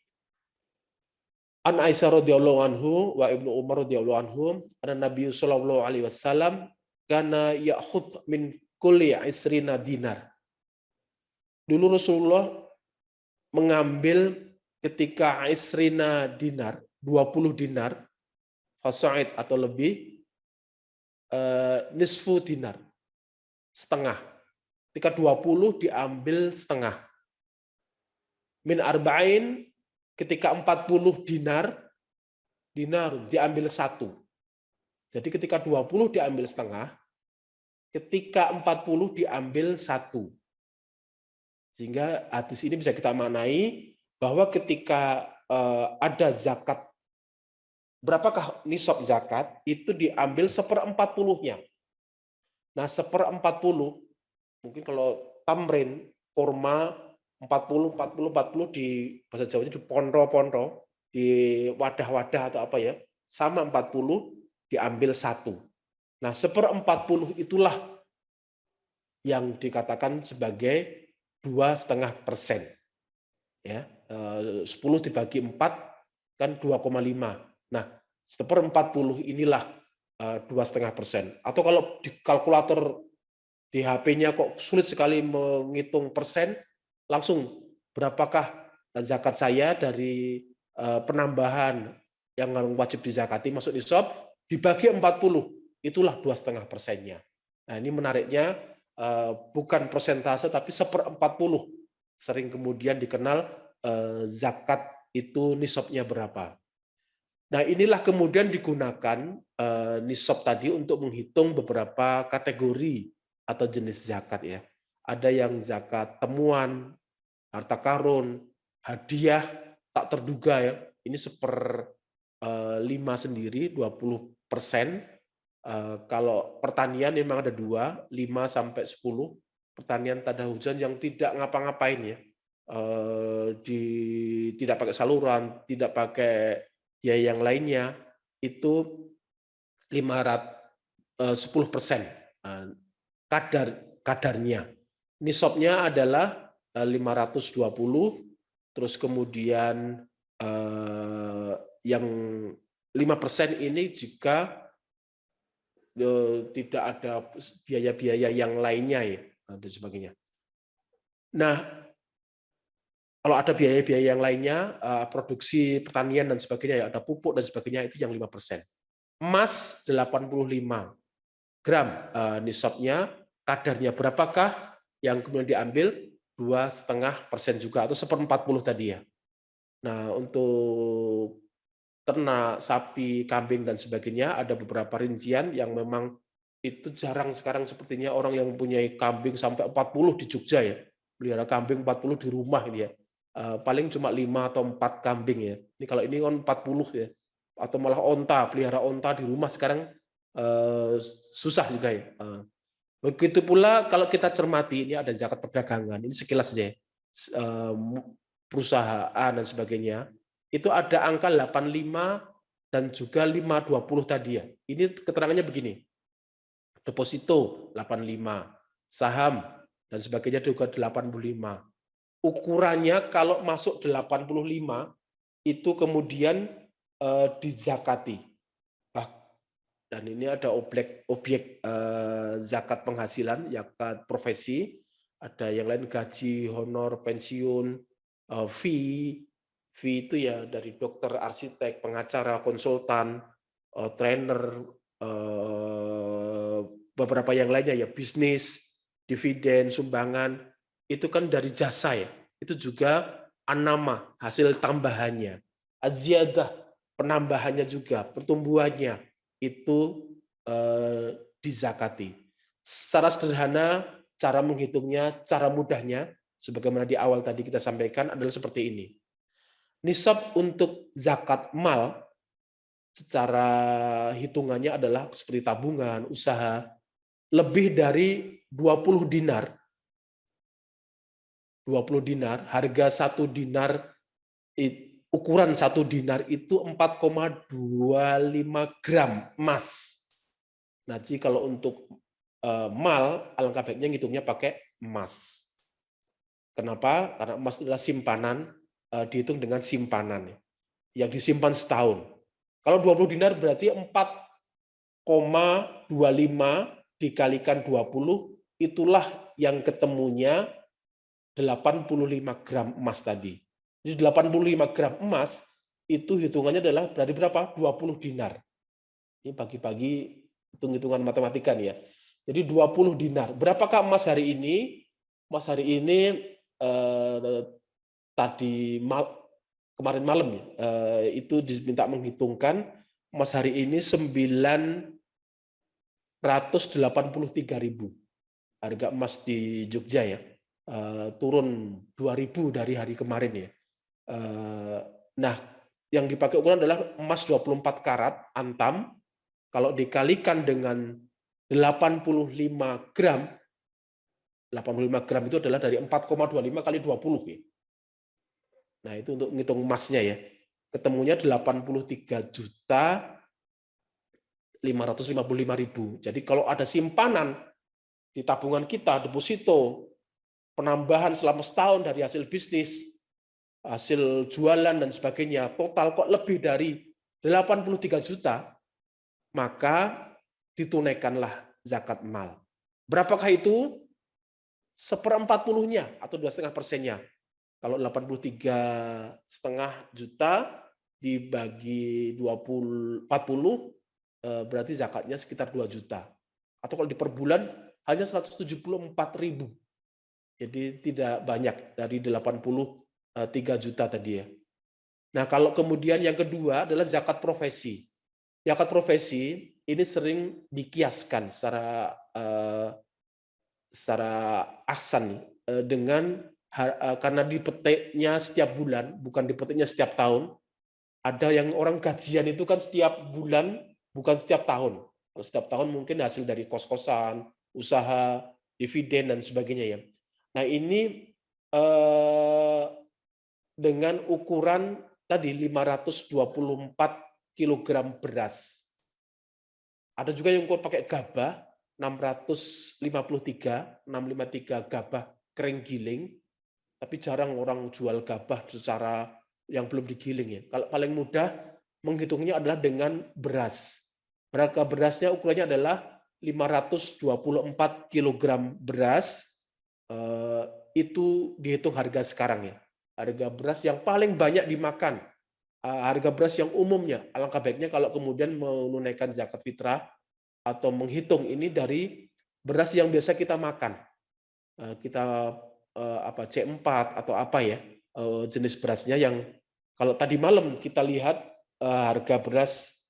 An Aisyah radhiyallahu anhu wa Ibnu Umar radhiyallahu anhum, anna Nabi sallallahu alaihi wasallam kana ya'khudh min kulli 20 dinar. Dulu Rasulullah mengambil ketika 20 dinar, 20 dinar, fasaid atau lebih, nisfu dinar, setengah. Ketika 20 diambil setengah. Min arba'in, ketika 40 dinar diambil 1. Jadi ketika 20 diambil setengah, ketika 40 diambil 1. Sehingga hadis ini bisa kita maknai bahwa ketika ada zakat, berapakah nisab zakat, itu diambil 1/40-nya. Nah, 1/40, mungkin kalau tamrin, kurma, 40, 40, 40 di bahasa Jawanya di pondro-pondro, di wadah-wadah atau apa ya, sama 40 diambil 1. Nah, 1/40 itulah yang dikatakan sebagai 2,5%. Ya, 10 dibagi 4 kan 2,5. Nah, 1/40 inilah 2,5%. Atau kalau di kalkulator di HP-nya kok sulit sekali menghitung persen, langsung berapakah zakat saya dari penambahan yang wajib dizakati masuk nisab dibagi 40, itulah 2,5%-nya. Nah, ini menariknya bukan persentase tapi 1/40 sering kemudian dikenal zakat itu nisabnya berapa. Nah, inilah kemudian digunakan nisab tadi untuk menghitung beberapa kategori atau jenis zakat ya. Ada yang zakat temuan, harta karun, hadiah tak terduga ya. Ini 1/5 sendiri, 20%. Kalau pertanian memang ada 2, 5 sampai 10. Pertanian tanda hujan yang tidak ngapa-ngapain ya. Tidak pakai saluran, tidak pakai biaya yang lainnya, itu 10% kadarnya. Nisabnya adalah 520, terus kemudian yang 5% ini jika tidak ada biaya-biaya yang lainnya ya, dan sebagainya. Nah, kalau ada biaya-biaya yang lainnya, produksi pertanian dan sebagainya, ya ada pupuk dan sebagainya, itu yang 5%. Emas 85 gram nisabnya, kadarnya berapakah yang kemudian diambil? 2,5% juga, atau 1/40 tadi ya. Nah, untuk ternak, sapi, kambing dan sebagainya ada beberapa rincian yang memang itu jarang sekarang sepertinya orang yang mempunyai kambing sampai 40 di Jogja ya. Pelihara kambing 40 di rumah gitu ya. Paling cuma 5 atau 4 kambing ya. Ini kalau ini kan 40 ya. Atau malah onta, pelihara onta di rumah sekarang susah juga ya. Begitu pula kalau kita cermati, ini ada zakat perdagangan, ini sekilas saja ya. Perusahaan dan sebagainya, itu ada angka 85 dan juga 520 tadi ya. Ini keterangannya begini. Deposito 85, saham dan sebagainya juga 85. Ukurannya kalau masuk 85 itu kemudian dizakati. Dan ini ada objek zakat penghasilan, zakat profesi, ada yang lain gaji, honor, pensiun, fee fee itu ya dari dokter, arsitek, pengacara, konsultan, trainer, beberapa yang lainnya ya, bisnis, dividen, sumbangan, itu kan dari jasa ya. Itu juga anama, hasil tambahannya. Az-ziyadah, penambahannya juga, pertumbuhannya, itu dizakati. Secara sederhana, cara menghitungnya, cara mudahnya, sebagaimana di awal tadi kita sampaikan adalah seperti ini. Nisab untuk zakat mal secara hitungannya adalah seperti tabungan, usaha, lebih dari 20 dinar. 20 dinar, harga 1 dinar, ukuran 1 dinar itu 4,25 gram emas. Nah, jadi kalau untuk mal, alangkah baiknya ngitungnya pakai emas. Kenapa? Karena emas adalah simpanan, dihitung dengan simpanan yang disimpan setahun. Kalau 20 dinar berarti 4,25 dikalikan 20, itulah yang ketemunya 85 gram emas tadi. Jadi 85 gram emas itu hitungannya adalah dari berapa? 20 dinar. Ini pagi-pagi hitung-hitungan matematika nih ya. Jadi 20 dinar. Berapakah emas hari ini? Emas hari ini kemarin malam ya, itu diminta menghitungkan emas hari ini 983.000 harga emas di Jogja ya, turun 2.000 dari hari kemarin ya. Nah, yang dipakai ukuran adalah emas 24 karat antam, kalau dikalikan dengan 85 gram, 85 gram itu adalah dari 4,25 kali 20 ya. Nah, itu untuk ngitung emasnya ya. Ketemunya 83.555.000. Jadi kalau ada simpanan di tabungan kita, deposito, penambahan selama setahun dari hasil bisnis, hasil jualan dan sebagainya, total kok lebih dari 83 juta, maka ditunaikanlah zakat mal. Berapakah itu? 1/40-nya atau 2,5%-nya. Kalau 83,5 juta dibagi 40 berarti zakatnya sekitar 2 juta. Atau kalau di per bulan hanya 174.000. Jadi tidak banyak dari 83 juta tadi ya. Nah, kalau kemudian yang kedua adalah zakat profesi. Zakat profesi ini sering dikiaskan secara ahsan dengan karena dipetiknya setiap bulan, bukan dipetiknya setiap tahun. Ada yang orang gajian itu kan setiap bulan, bukan setiap tahun. Kalau setiap tahun mungkin hasil dari kos-kosan, usaha, dividen, dan sebagainya ya. Nah, ini dengan ukuran tadi 524 kg beras. Ada juga yang pakai gabah, 653 gabah kering giling, tapi jarang orang jual gabah secara yang belum digiling ya. Kalau paling mudah menghitungnya adalah dengan beras. Harga berasnya ukurannya adalah 524 kg beras, itu dihitung harga sekarang ya. Harga beras yang paling banyak dimakan, harga beras yang umumnya. Alangkah baiknya kalau kemudian menunaikan zakat fitrah atau menghitung ini dari beras yang biasa kita makan. Kita C4 atau apa ya, jenis berasnya yang kalau tadi malam kita lihat harga beras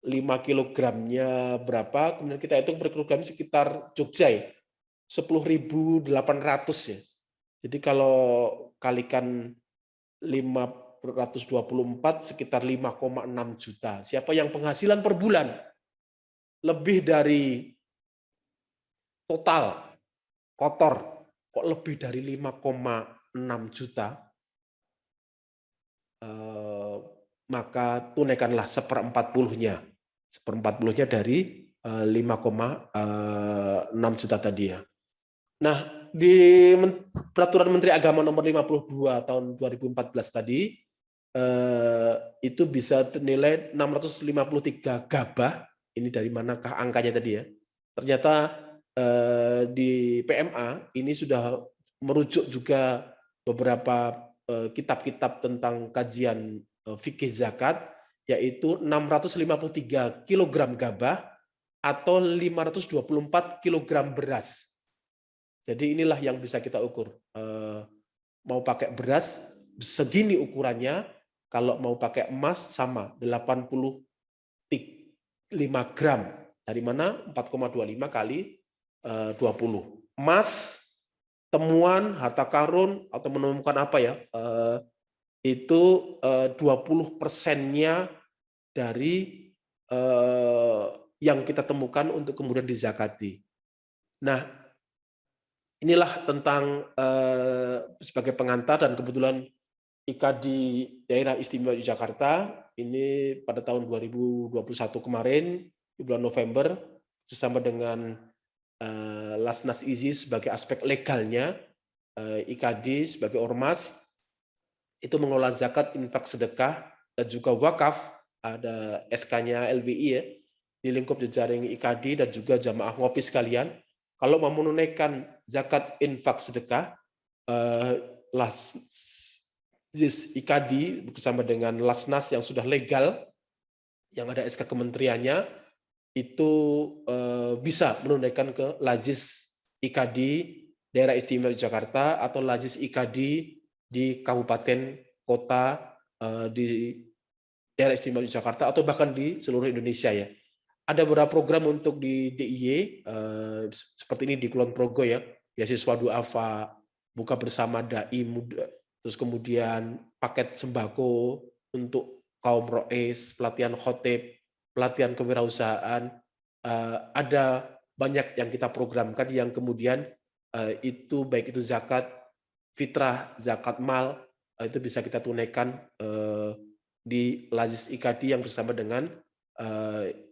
5 kilogramnya berapa, kemudian kita hitung per kilogram sekitar Jogja ya, 10.800 ya. Jadi kalau kalikan 524 sekitar 5,6 juta. Siapa yang penghasilan per bulan lebih dari total kotor kok lebih dari 5,6 juta, maka tunaikanlah 1/40-nya. 1/40-nya dari 5,6 juta tadi ya. Nah, di Peraturan Menteri Agama Nomor 52 tahun 2014 tadi, itu bisa nilai 653 gabah. Ini dari manakah angkanya tadi ya? Ternyata di PMA ini sudah merujuk juga beberapa kitab-kitab tentang kajian fikih zakat, yaitu 653 kg gabah atau 524 kg beras. Jadi inilah yang bisa kita ukur. Mau pakai beras segini ukurannya, kalau mau pakai emas sama 85 gram. Dari mana? 4,25 kali 20. Emas, temuan, harta karun, atau menemukan apa ya, itu 20%-nya dari yang kita temukan untuk kemudian dizakati. Nah, inilah tentang sebagai pengantar, dan kebetulan IKA di Daerah Istimewa Yogyakarta ini pada tahun 2021 kemarin di bulan November bersama dengan Lasnas Izi sebagai aspek legalnya, IKD sebagai ormas itu mengelola zakat, infak, sedekah, dan juga wakaf. Ada SK-nya LBI ya, di lingkup jejaring IKD dan juga jamaah ngopi sekalian. Kalau mau menunaikan zakat, infak, sedekah, Lasnas IKD bersama dengan Lasnas yang sudah legal, yang ada SK kementeriannya, itu bisa menunaikan ke Lazis IKD Daerah Istimewa Yogyakarta atau Lazis IKD di kabupaten kota di Daerah Istimewa Yogyakarta atau bahkan di seluruh Indonesia ya. Ada beberapa program untuk di DIY seperti ini di Kulon Progo ya, beasiswa duafa, buka bersama dai muda, terus kemudian paket sembako untuk kaum rois, pelatihan khotib, pelatihan kewirausahaan, ada banyak yang kita programkan yang kemudian itu baik itu zakat fitrah, zakat mal, itu bisa kita tunaikan di Lazis IKD yang bersama dengan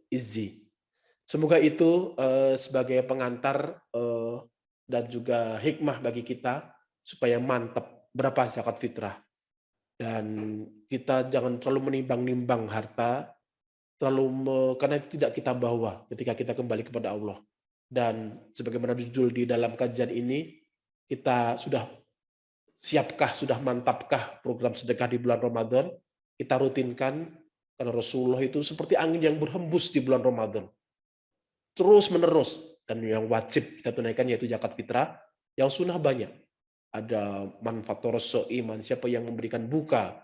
IZZI. Semoga itu sebagai pengantar dan juga hikmah bagi kita supaya mantap berapa zakat fitrah. Dan kita jangan terlalu menimbang-nimbang harta, karena itu tidak kita bawa ketika kita kembali kepada Allah. Dan sebagaimana judul di dalam kajian ini, kita sudah siapkah, sudah mantapkah program sedekah di bulan Ramadan? Kita rutinkan, karena Rasulullah itu seperti angin yang berhembus di bulan Ramadan. Terus menerus. Dan yang wajib kita tunaikan yaitu zakat fitrah, yang sunnah banyak. Ada manfaatoros iman, siapa yang memberikan buka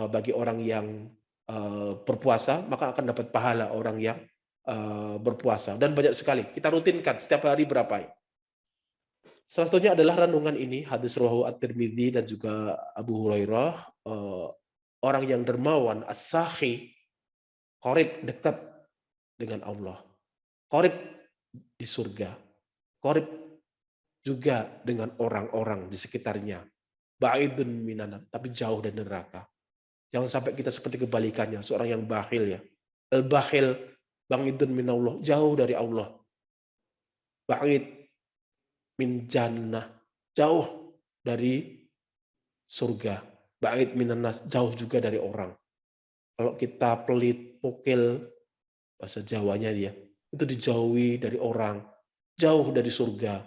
bagi orang yang berpuasa, maka akan dapat pahala orang yang berpuasa. Dan banyak sekali. Kita rutinkan setiap hari berapa. Salah satunya adalah renungan ini, hadis rawahu At-Tirmidzi dan juga Abu Hurairah, orang yang dermawan, as-sakhi, qarib, dekat dengan Allah. Qarib di surga. Qarib juga dengan orang-orang di sekitarnya. Ba'idun minan, tapi jauh dari neraka. Jangan sampai kita seperti kebalikannya, seorang yang bakhil ya. Al-bakhil, ba'idun minallah, jauh dari Allah. Ba'id min jannah, jauh dari surga. Ba'id minan nas, jauh juga dari orang. Kalau kita pelit, pukil, bahasa Jawanya dia, itu dijauhi dari orang, jauh dari surga,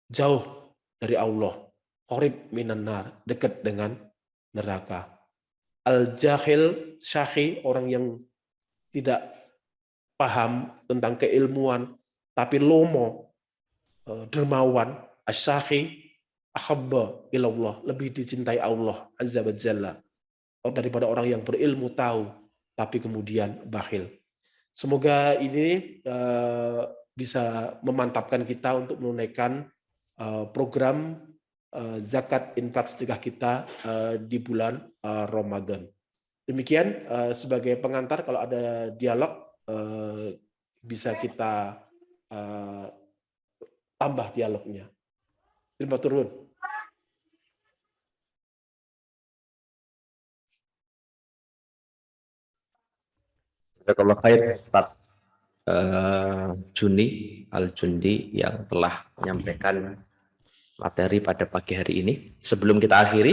jauh dari Allah. Qarib minan nar, dekat dengan neraka. Al-jahil, syahi, orang yang tidak paham tentang keilmuan, tapi lomo, dermawan, asyahi, ahabba ilallah, lebih dicintai Allah azza wa jalla daripada orang yang berilmu tahu tapi kemudian bakhil. Semoga ini bisa memantapkan kita untuk menunaikan program zakat infak sedekah kita di bulan Ramadan. Demikian sebagai pengantar, kalau ada dialog bisa kita tambah dialognya. Terima turun. Jazakallah khair Ustaz Juni Al-Jundi yang telah menyampaikan materi pada pagi hari ini. Sebelum kita akhiri,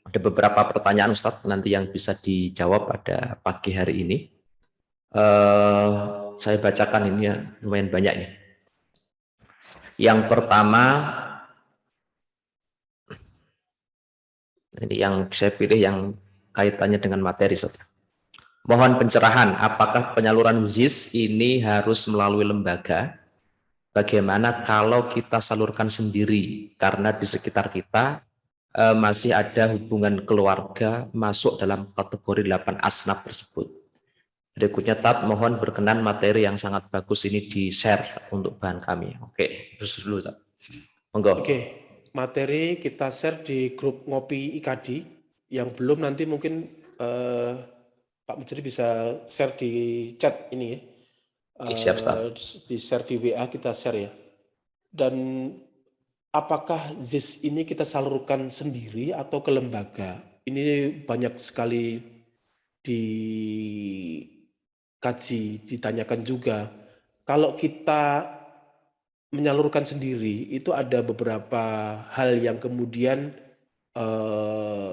ada beberapa pertanyaan Ustaz nanti yang bisa dijawab pada pagi hari ini. Saya bacakan ini ya, lumayan banyak nih. Yang pertama, Ini yang saya pilih yang kaitannya dengan materi, Ustaz. Mohon pencerahan, apakah penyaluran ZIS ini harus melalui lembaga? Bagaimana kalau kita salurkan sendiri? Karena di sekitar kita masih ada hubungan keluarga masuk dalam kategori 8 asnaf tersebut. Berikutnya, Tat, mohon berkenan materi yang sangat bagus ini di-share untuk bahan kami. Oke, terus dulu, Tat. Monggo. Oke, materi kita share di grup Ngopi IKD. Yang belum nanti mungkin Pak Menteri bisa share di chat ini ya. Siap, Tat. Di share di WA kita share ya. Dan apakah ZIS ini kita salurkan sendiri atau ke lembaga? Ini banyak sekali dikaji, ditanyakan juga. Kalau kita menyalurkan sendiri, itu ada beberapa hal yang kemudian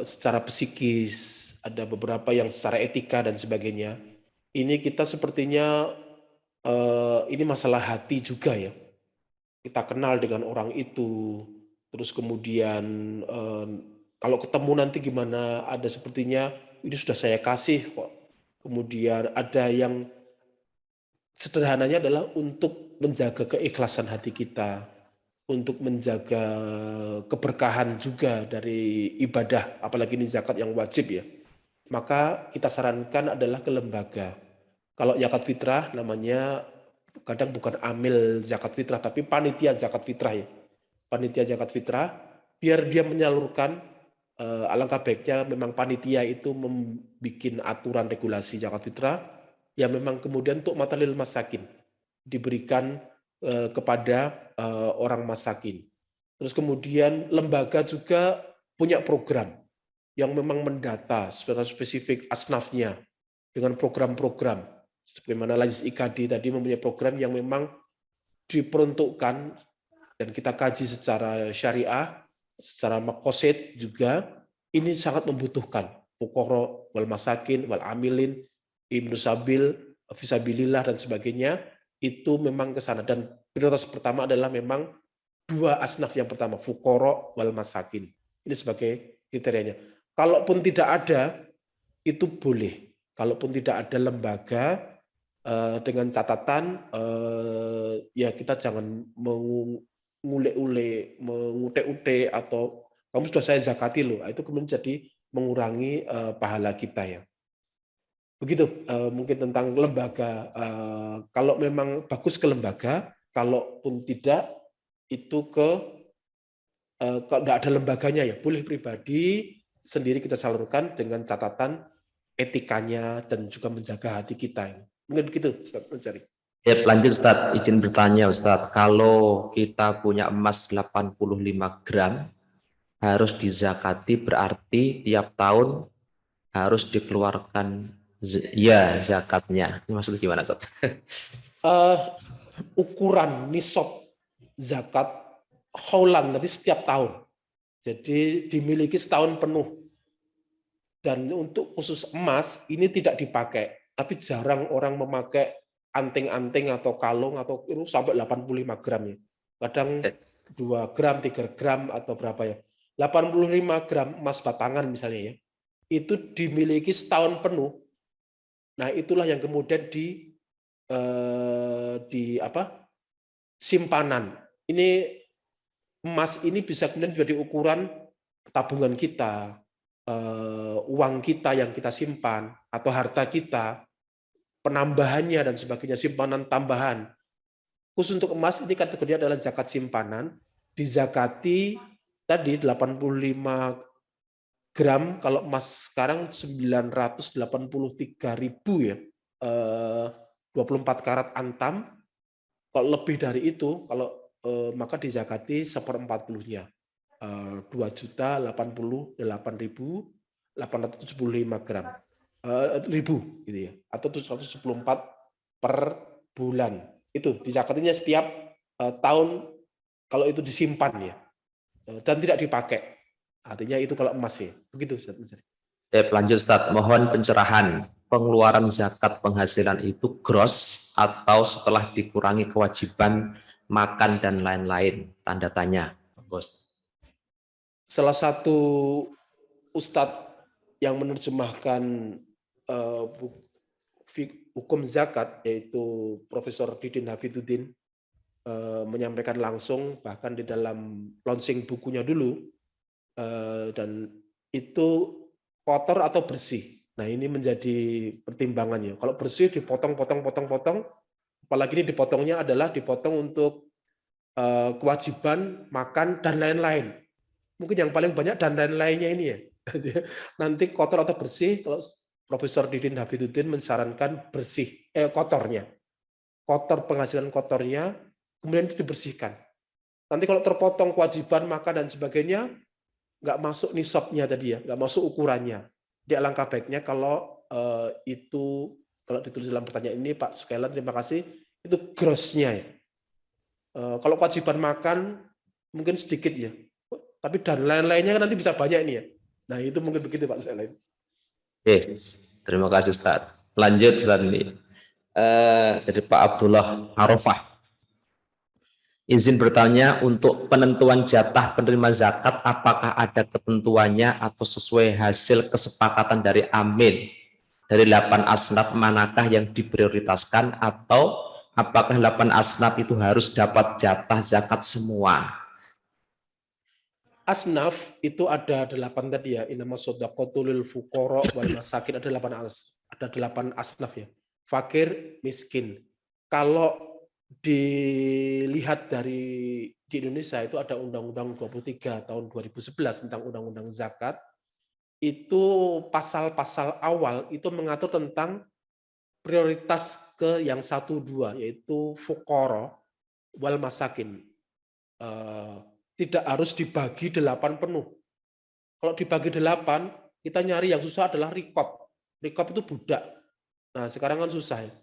secara psikis, ada beberapa yang secara etika dan sebagainya. Ini kita sepertinya ini masalah hati juga ya. Kita kenal dengan orang itu, terus kemudian kalau ketemu nanti gimana, ada sepertinya ini sudah saya kasih kok. Kemudian ada yang sederhananya adalah untuk menjaga keikhlasan hati kita, untuk menjaga keberkahan juga dari ibadah, apalagi ini zakat yang wajib ya. Maka kita sarankan adalah ke lembaga. Kalau zakat fitrah namanya kadang bukan amil zakat fitrah, tapi panitia zakat fitrah ya. Panitia zakat fitrah, biar dia menyalurkan, alangkah baiknya memang panitia itu membuat aturan regulasi zakat fitrah, yang memang kemudian untuk matalil masakin, diberikan kepada orang masakin. Terus kemudian lembaga juga punya program yang memang mendata secara spesifik asnafnya dengan program-program. Sebagaimana Lajis IKD tadi mempunyai program yang memang diperuntukkan dan kita kaji secara syariah, secara makosid juga, ini sangat membutuhkan. Fuqara wal masakin wal amilin, ibnu sabil, fisabilillah dan sebagainya, itu memang ke sana. Dan prioritas pertama adalah memang dua asnaf yang pertama, fuqara wal masakin. Ini sebagai kriterianya. Kalaupun tidak ada, itu boleh. Kalaupun tidak ada lembaga, dengan catatan ya kita jangan mengule-ule, mengute-ute atau kamu sudah saya zakati loh, itu kemudian jadi mengurangi pahala kita ya. Begitu mungkin tentang lembaga. Kalau memang bagus ke lembaga, kalaupun tidak itu kalau tidak ada lembaganya ya boleh pribadi sendiri kita salurkan dengan catatan etikanya dan juga menjaga hati kita. Mungkin begitu, Ustaz Mencari. Ya, lanjut Ustaz, izin bertanya Ustaz, kalau kita punya emas 85 gram, harus dizakati berarti tiap tahun harus dikeluarkan ya zakatnya. Ini maksudnya gimana Ustaz? Ukuran nisab zakat haulan tadi setiap tahun. Jadi dimiliki setahun penuh. Dan untuk khusus emas ini tidak dipakai, tapi jarang orang memakai anting-anting atau kalung atau itu sampai 85 gram ya. Kadang 2 gram, 3 gram atau berapa ya. 85 gram emas batangan misalnya ya. Itu dimiliki setahun penuh. Nah, itulah yang kemudian di simpanan. Ini emas ini bisa kemudian jadi ukuran tabungan kita, uang kita yang kita simpan, atau harta kita, penambahannya dan sebagainya, simpanan tambahan. Khusus untuk emas ini kategorinya adalah zakat simpanan, dizakati tadi 85 gram, kalau emas sekarang 983.000 ya, 24 karat antam. Kalau lebih dari itu, kalau maka dizakati 1/40-nya. 2.088.875 gram. Ribu gitu ya. Atau 114 per bulan. Itu dizakatinya setiap tahun kalau itu disimpan ya. Dan tidak dipakai. Artinya itu kalau emas ya. Begitu Ustaz Mencari. Lanjut Ustaz, mohon pencerahan. Pengeluaran zakat penghasilan itu gross atau setelah dikurangi kewajiban makan dan lain-lain? Tanda tanya. Bos. Salah satu Ustadz yang menerjemahkan hukum zakat, yaitu Profesor Didin Hafidzuddin, menyampaikan langsung, bahkan di dalam launching bukunya dulu, dan itu kotor atau bersih. Nah, ini menjadi pertimbangannya. Kalau bersih dipotong, apalagi ini dipotongnya adalah dipotong untuk kewajiban makan dan lain-lain. Mungkin yang paling banyak dan lain-lainnya ini ya. Nanti kotor atau bersih, kalau Profesor Didin Hafidzuddin mensarankan bersih, kotornya. Kotor, penghasilan kotornya, kemudian itu dibersihkan. Nanti kalau terpotong kewajiban makan dan sebagainya, nggak masuk nisabnya tadi ya, nggak masuk ukurannya. Di alangkah baiknya kalau itu, kalau ditulis dalam pertanyaan ini, Pak Sukailan, terima kasih, itu gross-nya ya. Kalau kewajiban makan mungkin sedikit ya, tapi dan lain-lainnya kan nanti bisa banyak ini ya. Nah itu mungkin begitu Pak Sukailan. Oke, terima kasih Ustaz. Lanjut Ustaz ini. Dari Pak Abdullah Arafah. Izin bertanya, untuk penentuan jatah penerima zakat, apakah ada ketentuannya atau sesuai hasil kesepakatan dari amin? Dari 8 asnaf manakah yang diprioritaskan, atau apakah 8 asnaf itu harus dapat jatah zakat semua? Asnaf itu ada 8 tadi ya, innamas shadaqatu lil fuqara wal masakin, ada 8 asnaf ya. Fakir, miskin. Kalau dilihat di Indonesia itu ada Undang-Undang 23 tahun 2011 tentang Undang-Undang Zakat. Itu pasal-pasal awal itu mengatur tentang prioritas ke yang 1-2, yaitu fuqara wal masakin. Tidak harus dibagi 8 penuh. Kalau dibagi 8, kita nyari yang susah adalah rikop. Rikop itu budak. Nah, sekarang kan susah ya.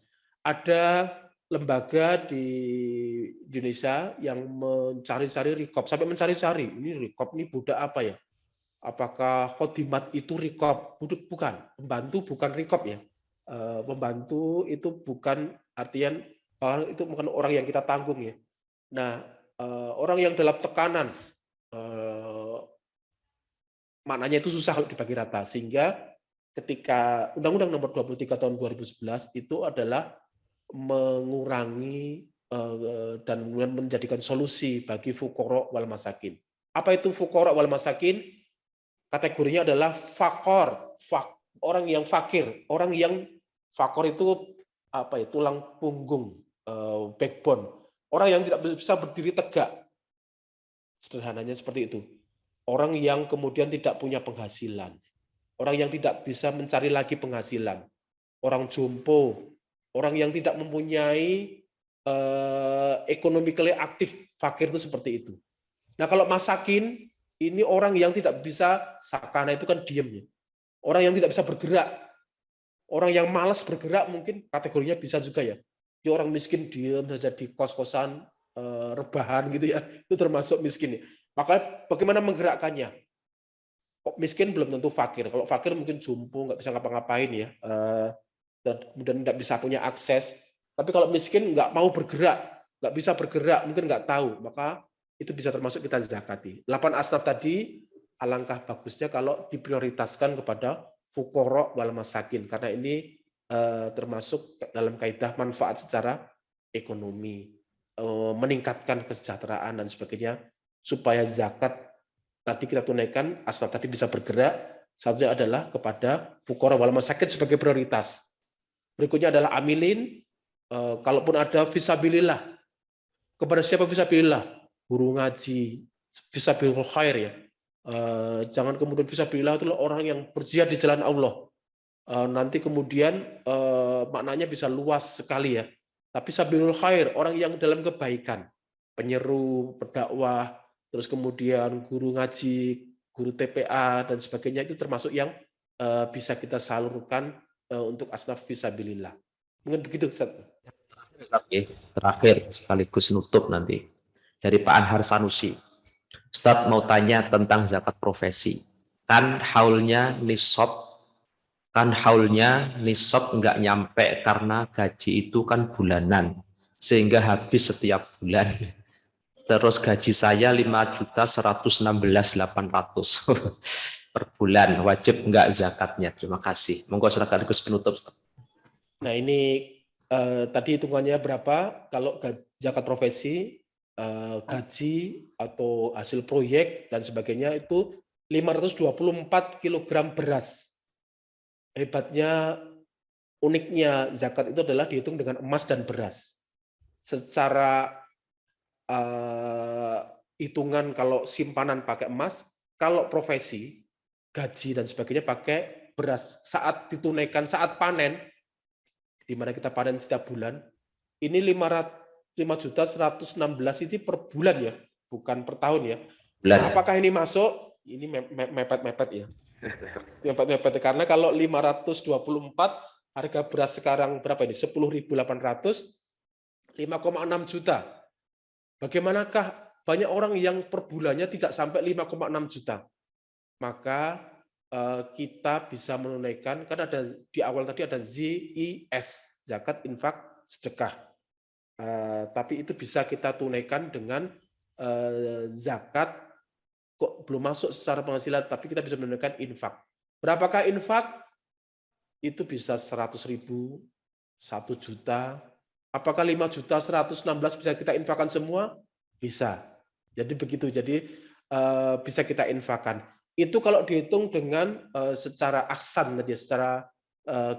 Ada lembaga di Indonesia yang mencari-cari rikop, sampai mencari-cari, ini rikop ini budak apa ya? Apakah khodimat itu rikop? Bukan, pembantu bukan rikop ya. Pembantu itu bukan artian itu bukan orang yang kita tanggung ya. Nah, orang yang dalam tekanan, maknanya itu susah kalau dibagi rata. Sehingga ketika Undang-Undang Nomor 23 tahun 2011 itu adalah mengurangi dan menjadikan solusi bagi fuqara wal masakin. Apa itu fuqara wal masakin? Kategorinya adalah fakor, orang yang fakir, orang yang fakor itu apa ya, tulang punggung, backbone, orang yang tidak bisa berdiri tegak, sederhananya seperti itu. Orang yang kemudian tidak punya penghasilan, orang yang tidak bisa mencari lagi penghasilan, orang jompo, orang yang tidak mempunyai economically aktif, fakir itu seperti itu. Nah kalau masakin, ini orang yang tidak bisa, sakana itu kan diem ya. Orang yang tidak bisa bergerak, orang yang malas bergerak mungkin kategorinya bisa juga ya. Dia orang miskin diem saja di kos-kosan, rebahan gitu ya, itu termasuk miskin ya. Maka bagaimana menggerakkannya? Miskin belum tentu fakir. Kalau fakir mungkin jumpo, nggak bisa ngapa-ngapain ya, dan kemudian nggak bisa punya akses. Tapi kalau miskin nggak mau bergerak, nggak bisa bergerak, mungkin nggak tahu, maka itu bisa termasuk kita zakati. 8 asnaf tadi, alangkah bagusnya kalau diprioritaskan kepada fuqara wal masakin, karena ini termasuk dalam kaidah manfaat secara ekonomi, meningkatkan kesejahteraan dan sebagainya, supaya zakat tadi kita tunaikan, asnaf tadi bisa bergerak. Satunya adalah kepada fuqara wal masakin sebagai prioritas. Berikutnya adalah amilin, kalaupun ada fisabilillah. Kepada siapa fisabilillah? Guru ngaji, fisabilillah khair ya. Jangan kemudian fisabilillah itu orang yang berjihad di jalan Allah. Nanti kemudian maknanya bisa luas sekali ya. Tapi fisabilillah khair, orang yang dalam kebaikan, penyeru, pendakwah, terus kemudian guru ngaji, guru TPA dan sebagainya, itu termasuk yang bisa kita salurkan untuk asnaf fisabilillah. Mungkin begitu Ustaz. Terakhir sekaligus nutup nanti. Dari Pak Anhar Sanusi. Ustadz mau tanya tentang zakat profesi. Kan haulnya nisab nggak nyampe karena gaji itu kan bulanan. Sehingga habis setiap bulan. Terus gaji saya 5.116.800. per bulan, wajib enggak zakatnya? Terima kasih. Monggo silakan Gus penutup. Nah ini tadi hitungannya berapa? Kalau zakat profesi, gaji atau hasil proyek dan sebagainya itu 524 kg beras. Hebatnya, uniknya zakat itu adalah dihitung dengan emas dan beras. Secara hitungan kalau simpanan pakai emas, kalau profesi, gaji dan sebagainya pakai beras. Saat ditunaikan, saat panen, di mana kita panen setiap bulan, ini 5.116 ini per bulan ya, bukan per tahun ya. Nah, apakah ini masuk? Ini mepet-mepet ya. Mepet-mepet karena kalau 524 harga beras sekarang berapa ini? 10.800, 5,6 juta. Bagaimanakah banyak orang yang per bulannya tidak sampai 5,6 juta? Maka kita bisa menunaikan, kan ada di awal tadi ada ZIS, zakat, infak, sedekah. Tapi itu bisa kita tunaikan dengan zakat, kok belum masuk secara penghasilan, tapi kita bisa menunaikan infak. Berapakah infak? Itu bisa 100.000, 1 juta. Apakah 5.116 bisa kita infakkan semua? Bisa. Jadi begitu. Jadi bisa kita infakkan. Itu kalau dihitung dengan secara aksan, secara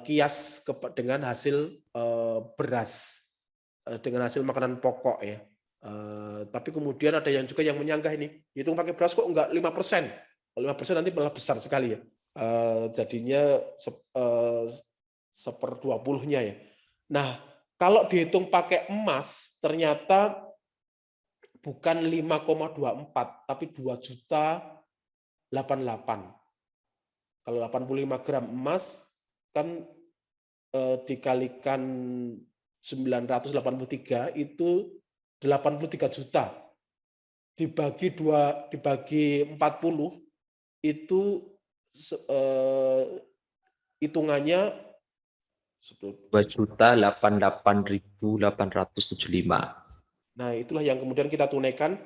kias dengan hasil beras, dengan hasil makanan pokok ya. Tapi kemudian ada yang juga yang menyanggah ini, hitung pakai beras kok enggak 5%. Kalau 5% nanti malah besar sekali ya. Jadinya 1/20-nya ya. Nah, kalau dihitung pakai emas ternyata bukan 5,24 tapi 2.088. Kalau 85 gram emas kan dikalikan 983 itu 83 juta. Dibagi 40 itu hitungannya 2.088.875. Nah, itulah yang kemudian kita tunaikan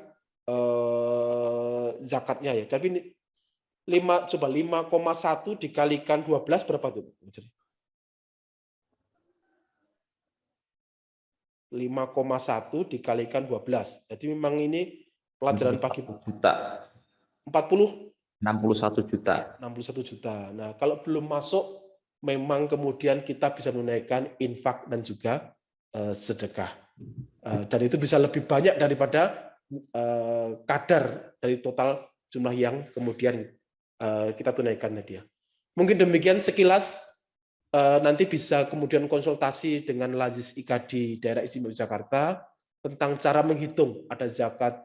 zakatnya ya. Tapi 5,1 dikalikan 12 berapa tuh? 5,1 dikalikan 12. Jadi memang ini pelajaran pagi. 61 juta. Nah, kalau belum masuk, memang kemudian kita bisa menunaikan infak dan juga sedekah. Dan itu bisa lebih banyak daripada kadar dari total jumlah yang kemudian kita tunaikan tadi ya. Mungkin demikian sekilas, nanti bisa kemudian konsultasi dengan Lazis IK di daerah istimewa Jakarta tentang cara menghitung. Ada zakat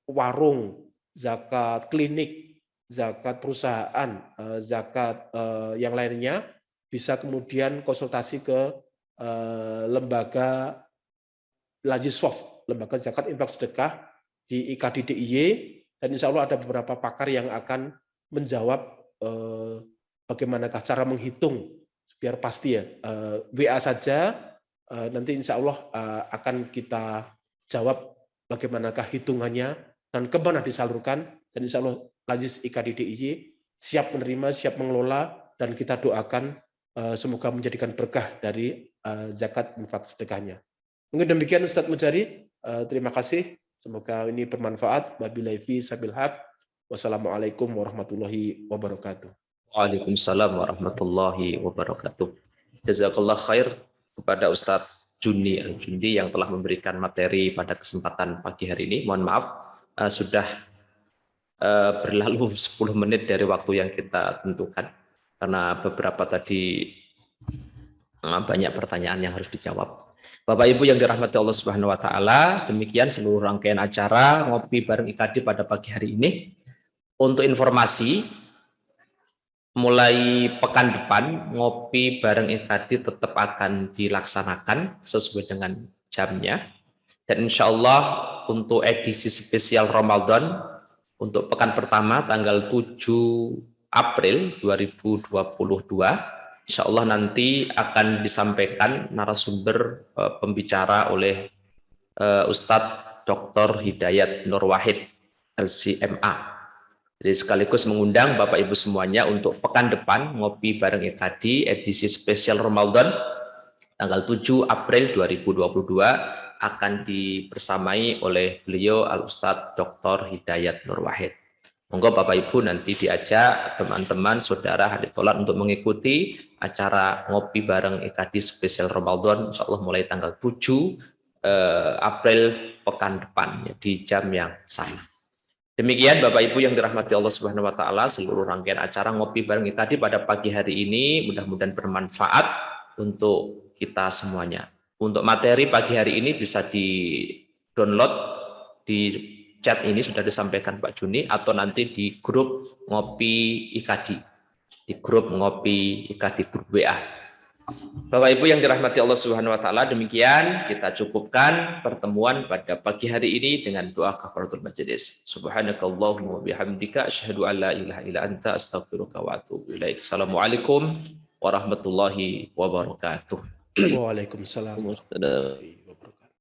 warung, zakat klinik, zakat perusahaan, zakat yang lainnya. Bisa kemudian konsultasi ke lembaga Lazis Swaf, lembaga zakat infak sedekah di IKD DIY, dan insya Allah ada beberapa pakar yang akan menjawab bagaimanakah cara menghitung biar pasti ya. WA saja, nanti insya Allah akan kita jawab bagaimanakah hitungannya dan kemana disalurkan, dan insya Allah Lazis IKD DIY siap menerima, siap mengelola, dan kita doakan semoga menjadikan berkah dari zakat infak sedekahnya. Mungkin demikian Ustadz Mujari, terima kasih. Semoga ini bermanfaat. Wabillahi fi sabil haq. Wassalamualaikum warahmatullahi wabarakatuh. Waalaikumsalam warahmatullahi wabarakatuh. Jazakallah khair kepada Ustadz Juni Al-Jundi yang telah memberikan materi pada kesempatan pagi hari ini. Mohon maaf sudah berlalu 10 menit dari waktu yang kita tentukan karena beberapa tadi banyak pertanyaan yang harus dijawab. Bapak Ibu yang dirahmati Allah Subhanahu wa taala, demikian seluruh rangkaian acara ngopi bareng IKD pada pagi hari ini. Untuk informasi, mulai pekan depan ngopi bareng IKD tetap akan dilaksanakan sesuai dengan jamnya. Dan insya Allah untuk edisi spesial Ramadan untuk pekan pertama tanggal 7 April 2022, insya Allah nanti akan disampaikan narasumber pembicara oleh Ustadz Dr. Hidayat Nur Wahid LCMA. Jadi sekaligus mengundang Bapak Ibu semuanya untuk pekan depan ngopi bareng EKD edisi spesial Ramadan tanggal 7 April 2022 akan dibersamai oleh beliau Al-Ustadz Dr. Hidayat Nur Wahid. Monggo Bapak Ibu nanti diajak teman-teman saudara hadirin tolat untuk mengikuti acara ngopi bareng EKD spesial Ramadan insya Allah mulai tanggal 7 April pekan depan di jam yang sama. Demikian Bapak Ibu yang dirahmati Allah Subhanahu wa taala, seluruh rangkaian acara ngopi bareng tadi pada pagi hari ini mudah-mudahan bermanfaat untuk kita semuanya. Untuk materi pagi hari ini bisa di-download di chat ini sudah disampaikan Pak Juni atau nanti di grup ngopi IKD. Di grup ngopi IKD grup WA. Bapak Ibu yang dirahmati Allah Subhanahu wa taala, demikian kita cukupkan pertemuan pada pagi hari ini dengan doa kafaratul majelis. Subhanakallahumma wa bihamdika asyhadu an la ilaha illa anta astaghfiruka wa atubu ilaik. Assalamualaikum warahmatullahi wabarakatuh. Waalaikumsalam warahmatullahi wabarakatuh.